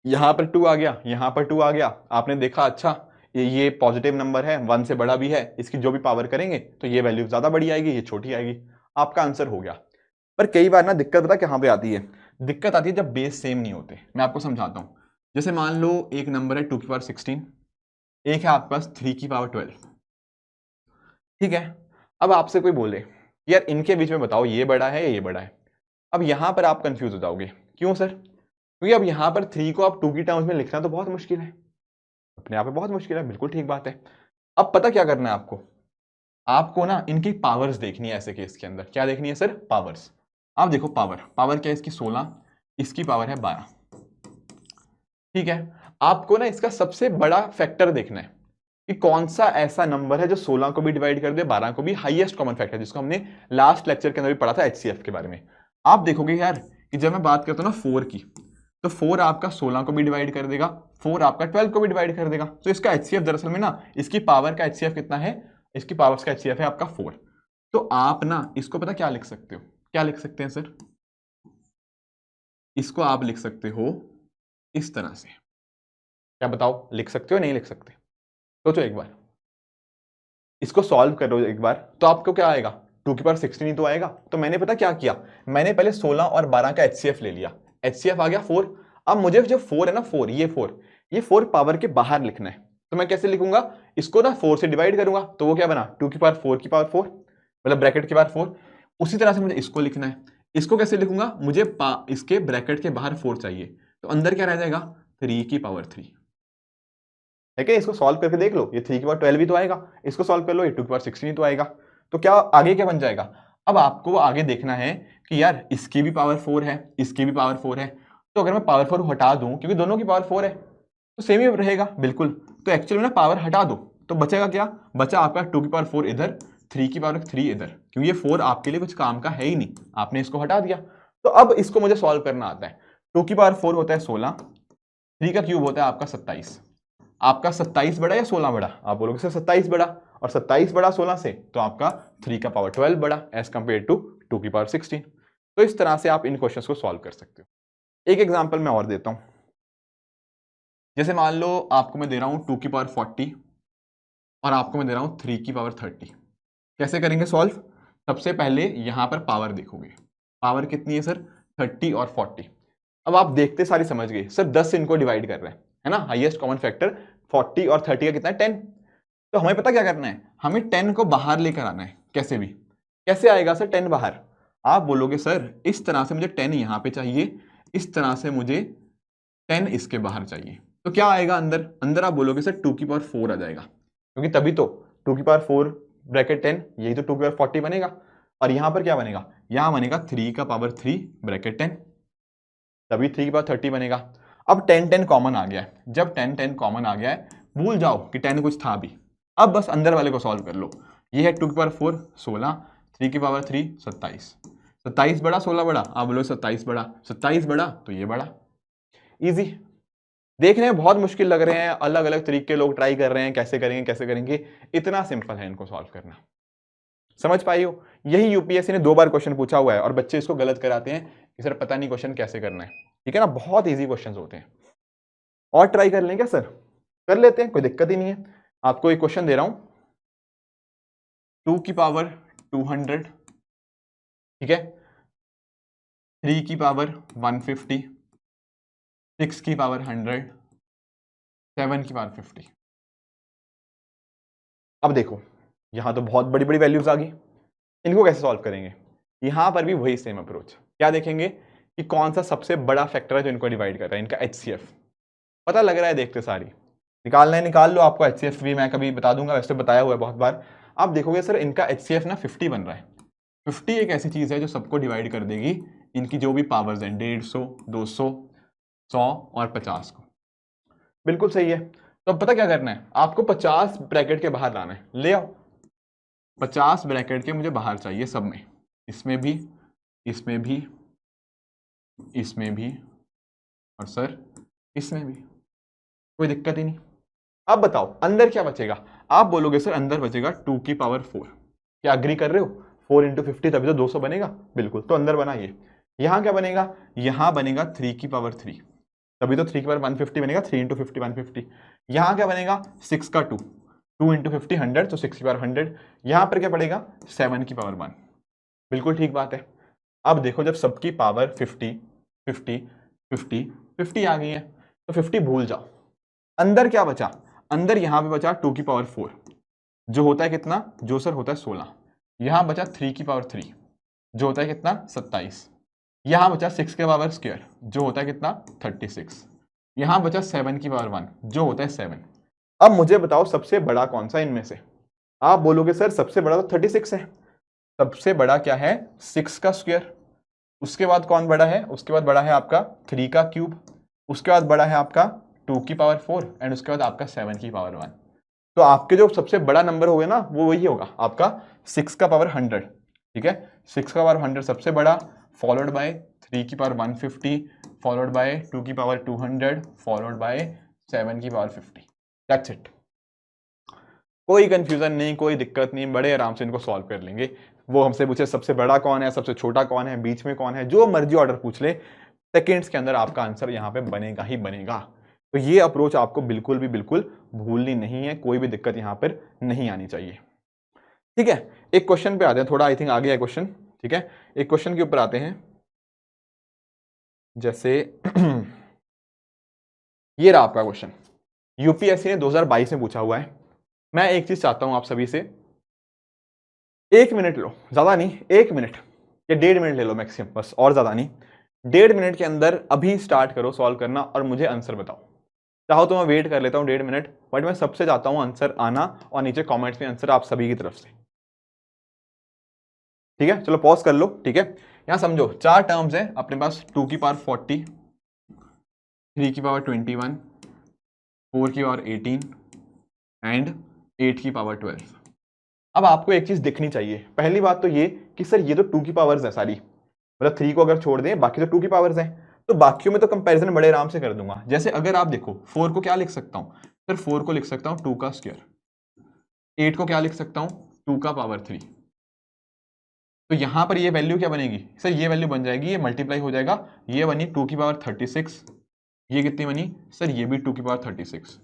यहां पर 2 आ गया, यहां पर 2 आ गया, आपने देखा अच्छा ये पॉजिटिव नंबर है, 1 से बड़ा भी है, इसकी जो भी पावर करेंगे तो ये वैल्यू ज्यादा बड़ी आएगी, ये छोटी आएगी, आपका आंसर हो गया। पर कई बार ना दिक्कत पता कहां पे आती है, दिक्कत आती है जब बेस सेम नहीं होते। मैं आपको समझाता हूं, जैसे मान लो एक नंबर है 2 की पावर 16, एक है आपके पास 3 की पावर 12, ठीक है। अब आपसे कोई बोले यार इनके बीच में बताओ ये बड़ा है या ये बड़ा है, अब यहां पर आप कंफ्यूज हो जाओगे, क्यों सर, क्योंकि अब यहां पर 3 को आप 2 की टर्म्स में लिखना तो बहुत मुश्किल है, अपने आप में बहुत मुश्किल है, बिल्कुल ठीक बात है। अब पता क्या करना है आपको, आपको ना इनकी पावर्स देखनी है, ऐसे केस के अंदर क्या देखनी है सर, पावर्स। आप देखो पावर पावर क्या है इसकी 16, इसकी पावर है 12, ठीक है। आपको ना इसका सबसे बड़ा फैक्टर देखना है कि कौन सा ऐसा नंबर है जो 16 को भी डिवाइड कर दे, 12 को भी, हाईएस्ट कॉमन फैक्टर, जिसको हमने लास्ट लेक्चर के अंदर भी पढ़ा था एचसीएफ के बारे में। आप देखोगे यार कि जब मैं बात करता हूं ना 4 की, तो 4 आपका 16 को भी डिवाइड कर देगा, 4 आपका 12 को भी डिवाइड कर देगा, तो इसका एचसीएफ दरअसल में ना इसकी पावर का एचसीएफ कितना है, इसकी पावर्स का एचसीएफ है आपका 4। तो आप ना इसको पता क्या लिख सकते हो, क्या लिख सकते हैं सर, इसको आप लिख सकते हो इस तरह से। क्या बताओ, लिख सकते हो नहीं लिख सकते? सोचो एक बार, इसको सॉल्व करो एक बार, तो आपको क्या आएगा, 2 की पावर 16 ही तो आएगा। तो मैंने पता क्या किया, मैंने पहले 16 और 12 का HCF ले लिया, HCF आ गया 4। अब मुझे जो 4 है ना, 4 ये 4 पावर के बाहर लिखना है। तो मैं कैसे लिखूंगा, इसको ना 4 से डिवाइड करूंगा, तो वो क्या बना, 2 की पावर 4 की पावर 4, मतलब ब्रैकेट के बाहर 4। उसी तरह से मुझे इसको लिखना है, इसको कैसे लिखूंगा, मुझे इसके ब्रैकेट के बाहर 4 चाहिए, तो अंदर क्या रह जाएगा, 3 की पावर 3। ठीक है, इसको सॉल्व करके देख लो, ये 3 की पावर 12 ही तो आएगा, इसको सॉल्व कर लो, ये 2 की पावर 16 ही तो आएगा। तो क्या आगे क्या बन जाएगा, अब आपको आगे देखना है कि यार इसकी भी पावर 4 है, इसकी भी पावर 4 है, तो अगर मैं पावर 4 हटा दूं, क्योंकि दोनों की पावर 4 है तो सेम ही रहेगा बिल्कुल। तो एक्चुअली में ना पावर हटा दो, तो बचेगा क्या, बचा आपका 2 की पावर 4 इधर, 3 की पावर 3 इधर, क्योंकि ये 4 आपके लिए कुछ काम का है ही नहीं, आपने इसको हटा दिया। तो अब इसको मुझे सॉल्व करना आता है। 2 की पावर 4 होता है 16, 3 का क्यूब होता है आपका 27। आपका 27 बड़ा या 16 बड़ा, आप बोलोगे सर 27 बड़ा, और 27 बड़ा 16 से, तो आपका 3 का पावर 12 बड़ा एज कंपेयर टू 2 की पावर 16। तो इस तरह से आप इन क्वेश्चंस को सॉल्व कर सकते हो। एक एग्जांपल मैं और देता हूं, जैसे मान लो आपको मैं दे रहा हूं 2 की पावर 40 और आपको मैं दे रहा हूं 3 की पावर 30। कैसे करेंगे सॉल्व, सबसे पहले यहां पर पावर देखोगे, पावर कितनी है सर, 30 और 40। अब आप देखते सारी समझ गए सर, 10 से इनको डिवाइड कर रहे हैं, है ना, हाईएस्ट कॉमन फैक्टर 40 और 30 का कितना है, 10। तो हमें पता क्या करना है, हमें 10 को बाहर लेकर आना है, कैसे भी। कैसे आएगा सर 10 बाहर, आप बोलोगे सर इस तरह से मुझे 10 यहां पे चाहिए, इस तरह से मुझे 10 इसके बाहर चाहिए। तो क्या आएगा अंदर, अंदर आप बोलोगे सर 2 की पावर 4 आ जाएगा, क्योंकि तभी तो 2 की पावर 4 ब्रैकेट 10, यही तो 2 की पावर 40 बनेगा। और यहां पर क्या बनेगा, यहां बनेगा 3 का पावर 3 ब्रैकेट 10, तभी 3 की पावर 30 बनेगा। अब 10 10 कॉमन आ गया है, जब 10 10 कॉमन आ गया है, भूल जाओ कि 10 कुछ था भी, अब बस अंदर वाले को सॉल्व कर लो। ये है 2 की पावर 4 16, 3 की पावर 3 27। 27 बड़ा 16 बड़ा, आप बोलो 27 बड़ा, 27 बड़ा तो ये बड़ा। इजी, देखने में बहुत मुश्किल लग रहे हैं, अलग अलग तरीके लोग ट्राई कर रहे हैं, कैसे करेंगे कैसे करेंगे, इतना सिंपल है इनको सॉल्व करना। समझ पाई हो, यही यूपीएससी ने 2 बार क्वेश्चन पूछा हुआ है और बच्चे इसको गलत कराते हैं कि सर पता नहीं क्वेश्चन कैसे करना है। ठीक है ना, बहुत इजी क्वेश्चंस होते हैं। और ट्राई कर लें क्या सर, कर लेते हैं, कोई दिक्कत ही नहीं है। आपको एक क्वेश्चन दे रहा हूं, 2 की पावर 200, ठीक है, 3 की पावर 150, 6 की पावर 100, 7 की पावर 50। अब देखो यहां तो बहुत बड़ी बड़ी वैल्यूज आ गई, इनको कैसे सॉल्व करेंगे, यहां पर भी वही सेम अप्रोच। क्या देखेंगे कि कौन सा सबसे बड़ा फैक्टर है जो इनको डिवाइड कर रहा है, इनका HCF पता लग रहा है, देखते सारी निकालना है निकाल लो, आपको HCF भी मैं कभी बता दूंगा, वैसे बताया हुआ है बहुत बार। आप देखोगे सर इनका HCF ना 50 बन रहा है। 50 एक ऐसी चीज है जो सबको डिवाइड कर देगी, इनकी जो भी पावर्स हैं 150, 200, 100 और 50 को। बिल्कुल सही है। तो अब पता क्या करना है, आपको 50 ब्रैकेट के बाहर लाना है, ले आओ 50 ब्रैकेट के मुझे बाहर चाहिए सब में, इसमें भी, इसमें भी, इसमें भी, और सर इसमें भी, कोई दिक्कत ही नहीं। अब बताओ अंदर क्या बचेगा, आप बोलोगे सर अंदर बचेगा 2 की पावर 4। क्या अग्री कर रहे हो, 4 इंटू 50 तभी तो 200 बनेगा, बिल्कुल। तो अंदर बना ये, यहां क्या बनेगा, यहां बनेगा 3 की पावर 3, तभी तो 3 की पावर 150 बनेगा, 3 इंटू 50 150। यहां क्या बनेगा 6 का 2, 2 इंटू 50 100, तो 6 की पावर 100। यहां पर क्या पड़ेगा 7 की पावर 1, बिल्कुल ठीक बात है। अब देखो जब सबकी पावर 50 50 50 50 आ गई है, तो 50 भूल जाओ, अंदर क्या बचा, अंदर यहां पे बचा 2 की पावर 4 जो होता है कितना, जो सर होता है 16। यहां बचा 3 की पावर 3 जो होता है कितना 27। यहां बचा 6 के पावर स्क्वायर जो होता है कितना 36। यहां बचा 7 की पावर 1 जो होता है 7। अब मुझे बताओ सबसे बड़ा कौन सा इनमें से, आप बोलोगे सर सबसे बड़ा तो 36 है, सबसे बड़ा क्या है 6 का स्क्वायर, उसके बाद कौन बड़ा है, उसके बाद बड़ा है आपका 3 का क्यूब, उसके बाद बड़ा है आपका 2 की पावर 4 एंड उसके बाद आपका 7 की पावर 1। तो आपके जो सबसे बड़ा नंबर होगा ना वो वही होगा आपका 6 का पावर 100, ठीक है, 6 का पावर 100 सबसे बड़ा, फॉलोड बाय 3 की पावर 150, फॉलोड बाय 2 की पावर 200, फॉलोड बाय 7 की पावर 50। दैट्स इट, कोई कंफ्यूजन नहीं, कोई दिक्कत नहीं, बड़े आराम से इनको सॉल्व कर लेंगे। वो हमसे पूछे सबसे बड़ा कौन है, सबसे छोटा कौन है, बीच में कौन है, जो मर्जी ऑर्डर पूछ ले, सेकेंड्स के अंदर आपका आंसर यहाँ पे बनेगा ही बनेगा। तो ये अप्रोच आपको बिल्कुल भी बिल्कुल भूलनी नहीं है, कोई भी दिक्कत यहाँ पर नहीं आनी चाहिए। ठीक है, एक क्वेश्चन पे आते हैं, थोड़ा आई थिंक आ गया क्वेश्चन। ठीक है, एक क्वेश्चन के ऊपर आते हैं, जैसे ये रहा आपका क्वेश्चन, यूपीएससी ने 2022 में पूछा हुआ है। मैं एक चीज चाहता हूं आप सभी से, 1 मिनट लो, ज्यादा नहीं, 1 मिनट या 1.5 मिनट ले लो मैक्सिमम, बस, और ज्यादा नहीं। 1.5 मिनट के अंदर अभी स्टार्ट करो सॉल्व करना और मुझे आंसर बताओ। चाहो तो मैं वेट कर लेता हूं 1.5 मिनट, बट मैं सबसे चाहता हूं आंसर आना, और नीचे कॉमेंट्स में आंसर आप सभी की तरफ से। ठीक है, चलो पॉज कर लो। ठीक है, यहां समझो 4 टर्म्स है अपने पास, 2 की पावर 40, 3 की पावर 21, 4 की पावर 18 एंड 8 की पावर 12। अब आपको एक चीज दिखनी चाहिए, पहली बात तो ये कि सर ये तो 2 की पावर्स है सारी, मतलब 3 को अगर छोड़ दें बाकी तो 2 की पावर्स हैं, तो बाकियों में तो कंपैरिजन बड़े आराम से कर दूंगा। जैसे अगर आप देखो 4 को क्या लिख सकता हूं सर, 4 को लिख सकता हूं 2 का स्क्वायर, 8 को क्या लिख सकता हूं 2 का पावर 3। तो यहां पर ये वैल्यू क्या बनेगी सर, ये वैल्यू बन जाएगी, ये मल्टीप्लाई हो जाएगा, ये बनी 2 की पावर 36, ये कितनी बनी सर, ये भी 2 की पावर 36,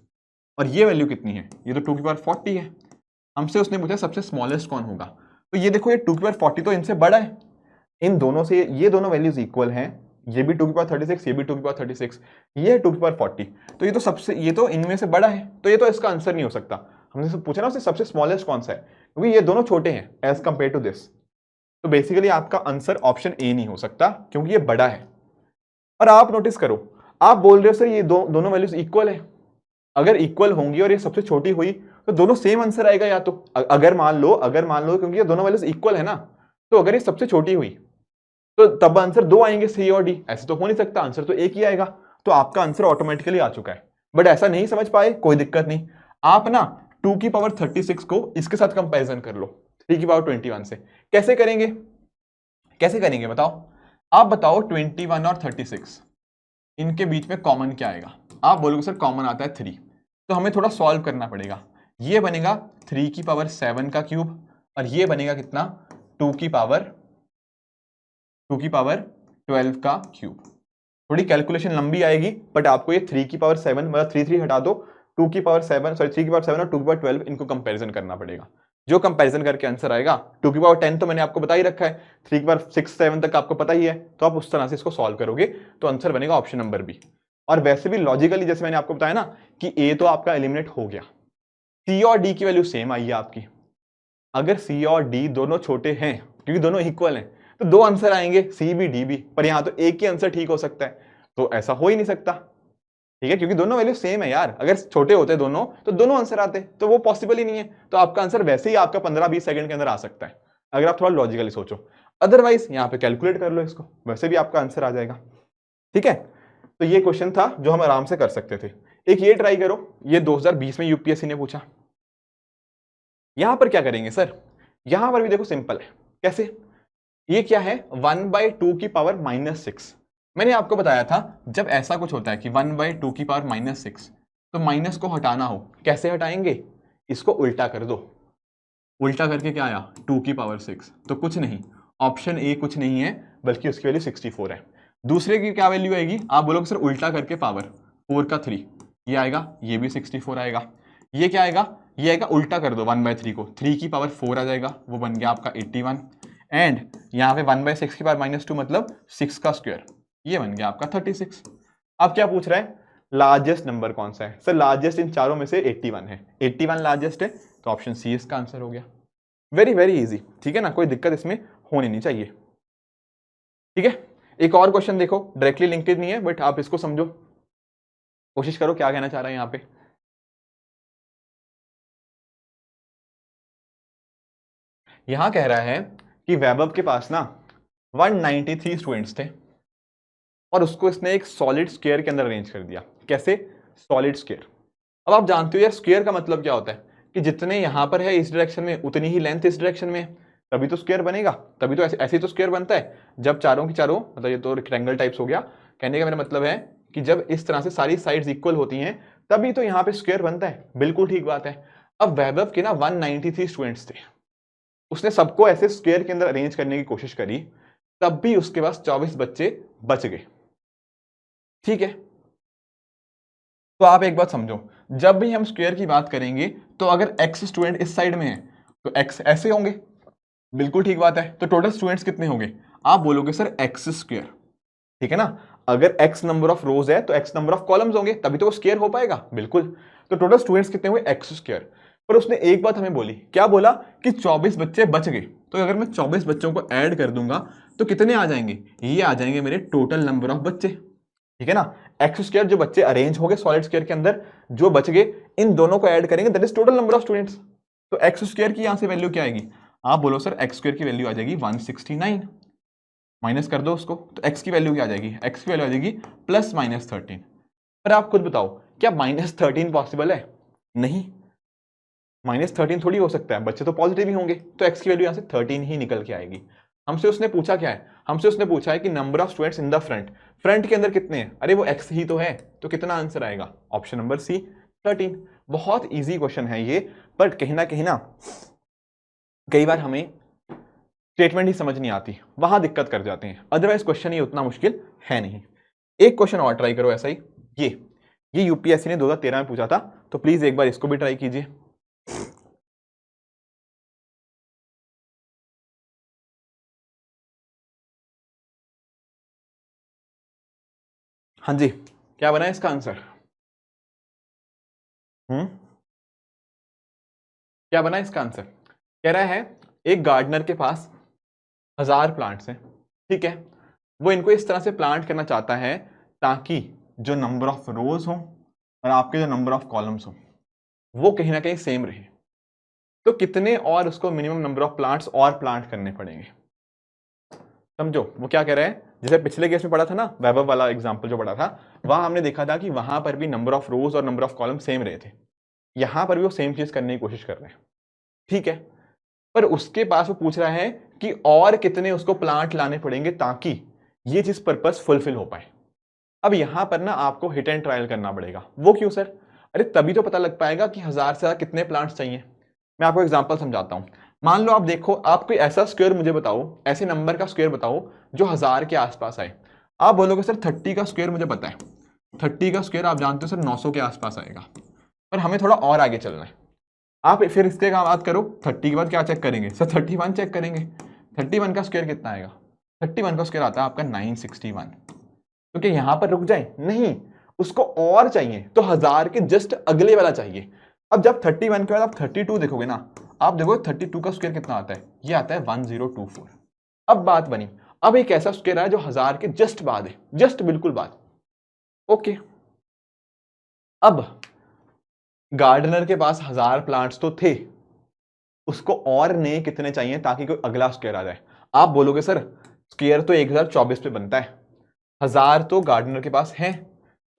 और ये वैल्यू कितनी है, ये तो 2 की पावर 40 है। हमसे उसने पूछा सबसे स्मॉलेस्ट कौन होगा, तो ये देखो ये 2 की पावर 40 तो इनसे बड़ा है, इन दोनों से ये दोनों वैल्यूज इक्वल हैं, ये भी 2 की पावर 36, ये भी 2 की पावर 36, ये है 2 की पावर 40, तो ये तो सबसे, ये तो इनमें से बड़ा है, तो ये तो इसका आंसर नहीं हो सकता। हमने पूछा ना उससे सबसे स्मॉलेस्ट कौन सा है, क्योंकि ये दोनों छोटे हैं एज कंपेयर टू दिस, तो बेसिकली आपका आंसर ऑप्शन ए नहीं हो सकता क्योंकि ये बड़ा है। और आप नोटिस करो, आप बोल रहे हो सर ये दोनों वैल्यूज इक्वल है, अगर इक्वल होंगी और ये सबसे छोटी हुई तो दोनों सेम आंसर आएगा, या तो अगर मान लो क्योंकि ये दोनों वैल्यूज इक्वल है ना, तो अगर ये सबसे छोटी हुई तो तब आंसर 2 आएंगे, सी और डी, ऐसे तो हो नहीं सकता, आंसर तो एक ही आएगा, तो आपका आंसर ऑटोमेटिकली आ चुका है। बट ऐसा नहीं समझ पाए, कोई दिक्कत नहीं, आप ना 2 की पावर 36 को इसके साथ कंपैरिजन कर लो 3 की पावर 21 से। कैसे करेंगे, कैसे करेंगे बताओ, आप बताओ 21 और 36 इनके बीच में कॉमन क्या आएगा, आप बोलोगे सर कॉमन आता है 3, तो हमें थोड़ा सॉल्व करना पड़ेगा। ये बनेगा 3 की पावर 7 का क्यूब, और ये बनेगा कितना 2 की पावर 12 का क्यूब। थोड़ी कैलकुलेशन लंबी आएगी, बट आपको ये 3 की पावर 7 मतलब 3 हटा दो, 2 की पावर 7 सॉरी 3 की पावर 7 और 2 की पावर 12 इनको कंपैरिजन करना पड़ेगा। जो कंपैरिजन करके आंसर आएगा, 2 की पावर 10 तो मैंने आपको बता ही रखा है, 3 की पावर 6 7 तक आपको पता ही है, तो आप उस तरह से इसको सॉल्व करोगे तो आंसर बनेगा ऑप्शन नंबर बी। और वैसे भी लॉजिकली जैसे मैंने आपको बताया ना कि ए तो आपका एलिमिनेट हो गया, सी और डी की वैल्यू सेम आई है आपकी। अगर सी और डी दोनों छोटे हैं क्योंकि दोनों इक्वल हैं, तो 2 आंसर आएंगे, सी भी डी भी, पर यहां तो एक ही आंसर ठीक हो सकता है, तो ऐसा हो ही नहीं सकता। ठीक है, क्योंकि दोनों वैल्यू सेम है यार, अगर छोटे होते दोनों तो दोनों आंसर आते, तो वो पॉसिबल ही नहीं है, तो आपका आंसर वैसे ही आपका 15-20 सेकंड के अंदर आ सकता है अगर आप थोड़ा लॉजिकली सोचो। अदरवाइज यहां पे कैलकुलेट कर लो इसको, वैसे भी आपका आंसर आ जाएगा। ठीक है, तो ये क्वेश्चन था जो हम आराम से कर सकते थे। एक ये ट्राई करो, ये 2020 में यूपीएससी ने पूछा। यहां पर क्या करेंगे सर, यहां पर भी देखो सिंपल है, कैसे, ये क्या है 1/2 की पावर -6। मैंने आपको बताया था जब ऐसा कुछ होता है कि 1/2 की पावर -6, तो माइनस को हटाना हो, कैसे हटाएंगे, इसको उल्टा कर दो, उल्टा करके क्या आया 2 की पावर 6, तो कुछ नहीं, ऑप्शन ए कुछ नहीं है बल्कि उसकी वैल्यू 64 है। दूसरे की क्या वैल्यू आएगी, आप बोलोगे सर उल्टा करके पावर 4 का 3, ये आएगा, ये भी 64 आएगा। ये क्या आएगा, ये आएगा उल्टा कर दो 1/3 को, 3 की पावर 4 आ जाएगा, वो बन गया आपका 81, एंड यहाँ पे 1/6 की पावर -2 मतलब 6 का स्क्वायर, ये बन गया आपका 36। अब क्या पूछ रहा है, लार्जेस्ट नंबर कौन सा है, सर लार्जेस्ट इन चारों में से 81 है, 81 लार्जेस्ट है, तो ऑप्शन सी इसका आंसर हो गया। वेरी वेरी इजी, ठीक है ना, कोई दिक्कत इसमें होनी नहीं चाहिए। ठीक है, एक और क्वेश्चन देखो, डायरेक्टली लिंकेज नहीं है बट आप इसको समझो, कोशिश करो क्या कहना चाह रहा है यहाँ पे। यहां कह रहा है कि वैभव के पास ना 193 स्टूडेंट्स थे और उसको इसने एक सॉलिड स्क्वायर के अंदर अरेंज कर दिया। कैसे, सॉलिड स्क्वायर। अब आप जानते हो यार स्क्वायर का मतलब क्या होता है कि जितने यहां पर है इस डायरेक्शन में उतनी ही लेंथ इस डायरेक्शन में, तभी तो स्क्वायर बनेगा, तभी तो ऐसे ही तो स्क्वायर बनता है जब चारों की चारों, मतलब ये तो रेक्टेंगल टाइप्स हो गया, कहने का मेरा मतलब है कि जब इस तरह से सारी साइड्स इक्वल होती हैं तभी तो यहाँ पे स्क्वायर बनता है। बिल्कुल ठीक बात है। अब वैभव के ना 193 स्टूडेंट्स थे, उसने सबको ऐसे स्क्वायर के अंदर अरेंज करने की कोशिश करी, तब भी उसके पास 24 बच्चे बच गए। ठीक है, तो आप एक बात समझो, जब भी हम स्क्वायर की बात करेंगे तो अगर x स्टूडेंट इस साइड में है तो x ऐसे होंगे, बिल्कुल ठीक बात है। तो टोटल स्टूडेंट्स कितने होंगे? आप बोलोगे सर x स्क्वायर, ठीक है ना। अगर x नंबर ऑफ रोज है तो x नंबर ऑफ कॉलम्स होंगे, तभी तो वो स्क्वायर हो पाएगा, बिल्कुल। तो टोटल स्टूडेंट्स कितने हुए? x square. पर उसने एक बात हमें बोली, क्या बोला? कि 24 बच्चे बच गए। तो अगर मैं 24 बच्चों को ऐड कर दूंगा तो कितने आ जाएंगे? ये आ जाएंगे मेरे टोटल नंबर ऑफ बच्चे, ठीक है ना। एक्स स्क्वायर जो बच्चे अरेंज हो गए सॉलिड स्क्वायर के अंदर, जो बच गए, इन दोनों को ऐड करेंगे, that is total number of students. तो एक्स स्क्वायर की यहां से वैल्यू क्या आएगी? आप बोलो सर एक्स स्क्वायर की वैल्यू आ जाएगी 169, माइनस कर दो उसको, तो एक्स की वैल्यू क्या आ जाएगी? एक्स की वैल्यू आ जाएगी +-13। पर आप खुद बताओ, क्या -13 पॉसिबल है? नहीं, -13 थोड़ी हो सकता है, बच्चे तो पॉजिटिव ही होंगे, तो एक्स की वैल्यू यहां से 13 ही निकल के आएगी। हमसे उसने पूछा क्या है? हमसे उसने पूछा है कि number of students in the front, front के अंदर कितने हैं? अरे वो एक्स ही तो है, तो कितना आंसर आएगा? Option number C, 13। बहुत इजी क्वेश्चन है ये, बट कहीं ना कई बार हमें स्टेटमेंट ही समझ नहीं आती, वहां दिक्कत कर जाते हैं। अदरवाइज क्वेश्चन ही उतना मुश्किल है नहीं। एक क्वेश्चन और ट्राई करो ऐसा ही, ये यूपीएससी ने 2013 में पूछा था, तो प्लीज एक बार इसको भी ट्राई कीजिए। हाँ जी, क्या बना है इसका आंसर? क्या बना इसका आंसर? कह रहा है एक गार्डनर के पास 1000 प्लांट्स हैं, ठीक है। वो इनको इस तरह से प्लांट करना चाहता है ताकि जो नंबर ऑफ रोज हो और आपके जो नंबर ऑफ कॉलम्स हो वो कहीं ना कहीं सेम रहे। तो कितने और उसको मिनिमम नंबर ऑफ प्लांट्स और प्लांट करने पड़ेंगे? समझो वो क्या कह रहा है। जैसे पिछले केस में पढ़ा था ना, वैभव वाला एग्जांपल जो पढ़ा था, वहां हमने देखा था कि वहां पर भी नंबर ऑफ रोज और नंबर ऑफ कॉलम सेम रहे थे। यहां पर भी वो सेम चीज करने की कोशिश कर रहे हैं, ठीक है। पर उसके पास वो पूछ रहा है कि और कितने उसको प्लांट लाने पड़ेंगे ताकि ये चीज पर्पस फुलफिल हो पाए। अब यहां पर ना आपको हिट एंड ट्रायल करना पड़ेगा। वो क्यों सर? अरे तभी तो पता लग पाएगा कि 1000 से ज्यादा कितने प्लांट्स चाहिए। मैं आपको एग्जांपल समझाता हूं। मान लो आप देखो, आप कोई ऐसा स्क्वायर मुझे बताओ, ऐसे नंबर का स्क्वायर बताओ जो 1000 के आसपास आए। आप बोलोगे सर 30 का स्क्वायर मुझे पता है, 30 का स्क्वायर आप जानते हो सर 900 के आसपास आएगा। पर हमें थोड़ा और आगे चलना है। आप फिर इसके का बात करो, 30 के बाद क्या चेक करेंगे सर? 31 चेक करेंगे। 31 का स्क्वायर कितना आएगा? 31 का स्क्वायर आता है आपका 961। तो क्या यहां पर रुक जाए? नहीं, उसको और चाहिए, तो 1000 के जस्ट अगले वाला चाहिए। अब जब 31 के बाद आप 32 देखोगे ना, आप देखोगे 32 का स्क्वायर कितना आता है? ये आता है 1024। अब बात बनी, अब एक ऐसा स्क्वायर है जो 1000 के जस्ट बाद है, जस्ट बिल्कुल बाद। ओके, अब गार्डनर के पास 1000 प्लांट्स तो थे, उसको और नए कितने चाहिए ताकि कोई अगला स्क्वायर आ जाए? आप बोलोगे सर स्क्वायर तो 1024 पे बनता है, 1000 तो गार्डनर के पास है,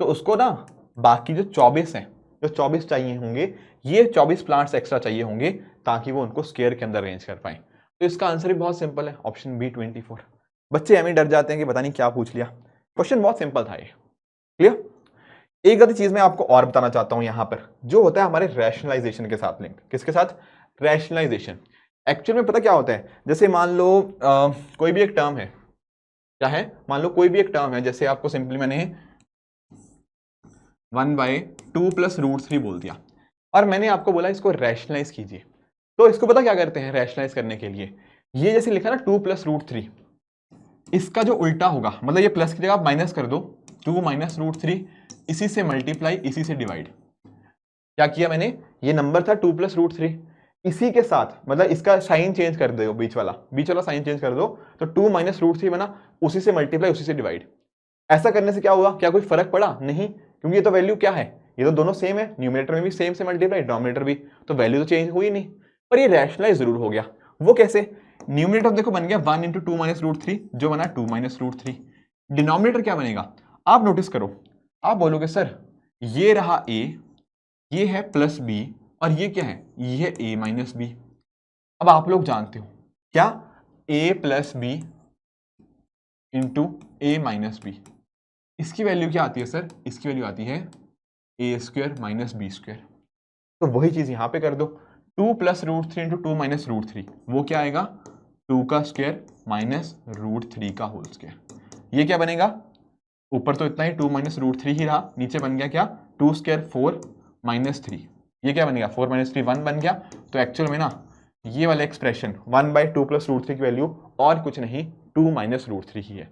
तो उसको ना बाकी जो 24 हैं, जो 24 चाहिए होंगे, ये 24 प्लांट्स एक्स्ट्रा चाहिए होंगे ताकि वो उनको स्क्वायर के अंदर अरेंज कर पाए। तो इसका आंसर भी बहुत सिंपल है, ऑप्शन बी 24। बच्चे हमें डर जाते हैं कि पता नहीं क्या पूछ लिया। क्वेश्चन बहुत सिंपल था ये, क्लियर। एक आधी चीज मैं आपको और बताना चाहता हूं यहां पर, जो होता है हमारे रैशनलाइजेशन के साथ लिंक। किसके साथ? रैशनलाइजेशन। एक्चुअल में पता क्या होता है, जैसे मान लो कोई भी एक टर्म है, क्या है? मान लो कोई भी एक टर्म है, जैसे आपको सिंपली मैंने 1/2 + √3 बोल दिया, और मैंने आपको बोला इसको रैशनलाइज कीजिए। तो इसको पता क्या करते हैं रैशनलाइज करने के लिए? ये जैसे लिखा ना 2 + √3, इसका जो उल्टा होगा, मतलब ये प्लस की जगह आप माइनस कर दो, 2 - √3, इसी से मल्टीप्लाई, इसी से डिवाइड। क्या किया मैंने? ये नंबर था 2 + √3, इसी के साथ मतलब इसका साइन चेंज कर दो, बीच वाला साइन चेंज कर दो, तो 2 - √3 बना, उसी से मल्टीप्लाई, उसी से डिवाइड। ऐसा करने से क्या हुआ? क्या कोई फर्क पड़ा? नहीं, क्योंकि ये तो वैल्यू क्या है, ये तो दोनों सेम है, न्यूमरेटर में भी सेम से मल्टीप्लाई, डिनोमिनेटर भी, तो वैल्यू तो चेंज हुई नहीं। पर ये रैशनलाइज जरूर हो गया। वो कैसे? न्यूमरेटर देखो बन गया 1 × 2 - √3, जो बना 2 - √3। डिनोमिनेटर क्या बनेगा? आप नोटिस करो, आप बोलोगे सर ये रहा a, ये है +b, और ये क्या है? ये है a - b। अब आप लोग जानते हो क्या? a + b × a - b, इसकी वैल्यू क्या आती है सर? इसकी वैल्यू आती है a² - b²। तो वही चीज यहां पे कर दो, 2 + √3 × 2 - √3, वो क्या आएगा? 2 का स्क्वायर - √3 का होल स्क्वायर। ये क्या बनेगा? ऊपर तो इतना ही 2 माइनस रूट 3 ही रहा, नीचे बन गया क्या 2 स्क्वायर 4 माइनस 3, ये क्या बनेगा 4 माइनस 3 1 बन गया। तो एक्चुअल में ना ये वाला एक्सप्रेशन 1/2 प्लस रूट 3 की वैल्यू और कुछ नहीं 2 माइनस रूट 3 ही है।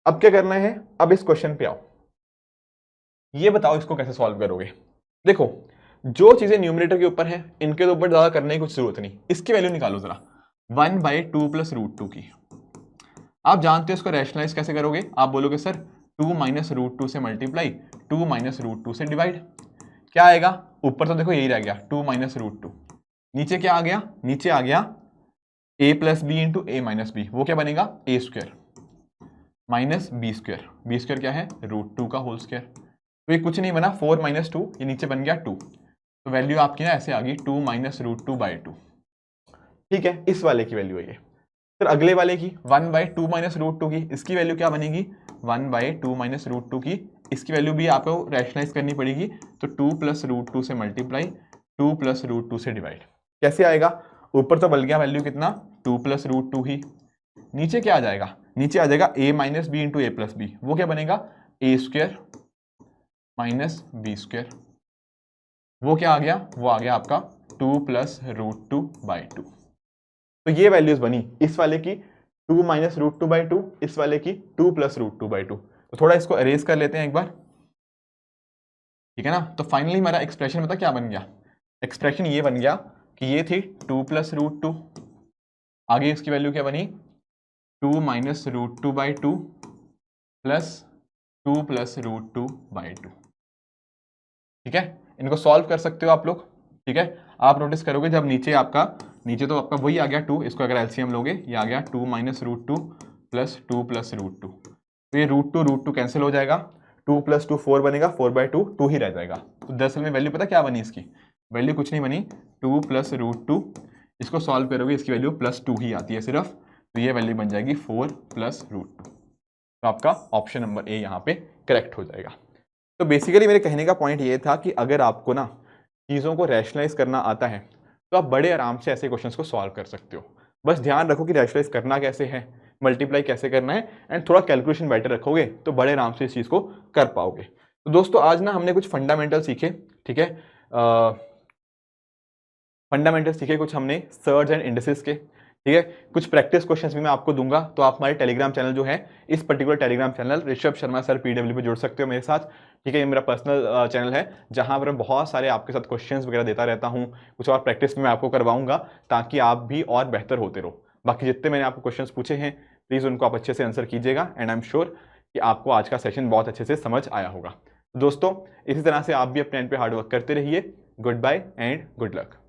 अब क्या करना है, अब इस क्वेश्चन पे आओ, ये बताओ इसको कैसे सॉल्व करोगे। देखो जो चीजें न्यूमरेटर के ऊपर है इनके ऊपर ज्यादा करने की कुछ जरूरत नहीं, इसकी वैल्यू निकालो जरा 1/2 प्लस रूट 2 की। आप जानते हो इसको रैशनलाइज कैसे करोगे, आप बोलोगे सर 2 माइनस रूट 2 से मल्टीप्लाई 2 माइनस रूट 2 से डिवाइड, क्या आएगा ऊपर तो देखो यही रह गया 2 माइनस रूट 2, नीचे क्या आ गया, नीचे आ गया a plus b into a minus b, वो क्या बनेगा ए square minus B square, b square क्या है रूट 2 का होल स्क्वायर। तो ये कुछ नहीं बना 4 माइनस 2, ये नीचे बन गया 2, तो वैल्यू आपकी ना ऐसे आ गई 2 माइनस रूट 2/2। ठीक है, इस वाले की वैल्यू है ये। फिर अगले वाले की 1/2 माइनस रूट 2 की, इसकी वैल्यू क्या बनेगी 1/2 माइनस रूट 2 की, इसकी वैल्यू भी आपको रैशनलाइज करनी पड़ेगी, तो 2 प्लस रूट 2 से मल्टीप्लाई 2 प्लस रूट 2 से डिवाइड, कैसे आएगा ऊपर तो बल गया वैल्यू कितना 2 प्लस रूट 2 ही, नीचे क्या आ जाएगा, नीचे आ जाएगा a minus B into A plus B, वो क्या बनेगा ए स्क्वायर माइनस बी स्क्वायर, वो क्या आ गया, वो आ गया आपका 2 प्लस रूट 2/2। तो ये वैल्यूज बनी इस वाले की 2 माइनस रूट 2/2, इस वाले की 2 प्लस रूट 2/2। तो थोड़ा इसको अरेज कर लेते हैं एक बार, ठीक है ना। तो फाइनली हमारा एक्सप्रेशन पता क्या बन गया, एक्सप्रेशन ये बन गया कि ये थी 2 प्लस रूट 2, आगे इसकी वैल्यू क्या बनी 2 minus root 2/2 plus 2 plus root 2/2। ठीक है, इनको सॉल्व कर सकते हो आप लोग। ठीक है, आप नोटिस करोगे जब नीचे तो आपका वही आ गया 2, इसको अगर एलसीएम लोगे ये आ गया 2 minus root 2 plus 2 plus root 2, तो ये रूट 2 कैंसिल हो जाएगा, 2 प्लस 2 4 बनेगा, 4/2 2 ही रह जाएगा। तो दरअसल में वैल्यू पता क्या बनी, इसकी वैल्यू कुछ नहीं बनी 2 प्लस रूट 2, इसको सॉल्व करोगे इसकी वैल्यू +2 ही आती है सिर्फ, तो ये वैल्यू बन जाएगी 4 प्लस रूट 2। तो आपका ऑप्शन नंबर ए यहाँ पे करेक्ट हो जाएगा। तो बेसिकली मेरे कहने का पॉइंट ये था कि अगर आपको ना चीज़ों को रैशनलाइज करना आता है तो आप बड़े आराम से ऐसे क्वेश्चंस को सॉल्व कर सकते हो। बस ध्यान रखो कि रैशनलाइज करना कैसे है, मल्टीप्लाई कैसे करना है, एंड थोड़ा कैलकुलेशन बेटर रखोगे तो बड़े आराम से इस चीज़ को कर पाओगे। तो दोस्तों आज ना हमने कुछ फंडामेंटल सीखे, ठीक है, फंडामेंटल सीखे कुछ हमने सर्ज एंड इंडिसेस के, ठीक है। कुछ प्रैक्टिस क्वेश्चंस भी मैं आपको दूंगा, तो आप हमारे टेलीग्राम चैनल जो है, इस particular Telegram channel Rishabh Sharma sir PW पे जुड़ सकते हो मेरे साथ। ठीक है, ये मेरा पर्सनल चैनल है जहां पर मैं बहुत सारे आपके साथ क्वेश्चंस वगैरह देता रहता हूं, कुछ और प्रैक्टिस में मैं आपको करवाऊंगा ताकि आप भी और बेहतर होते रहो। बाकी जितने मैंने आपको क्वेश्चंस पूछे हैं प्लीज़ उनको आप अच्छे से आंसर कीजिएगा, एंड आई एम श्योर कि आपको आज का सेशन बहुत अच्छे से समझ आया होगा। दोस्तों इसी तरह से आप भी अपने एंड पे हार्डवर्क करते रहिए। Goodbye and good luck.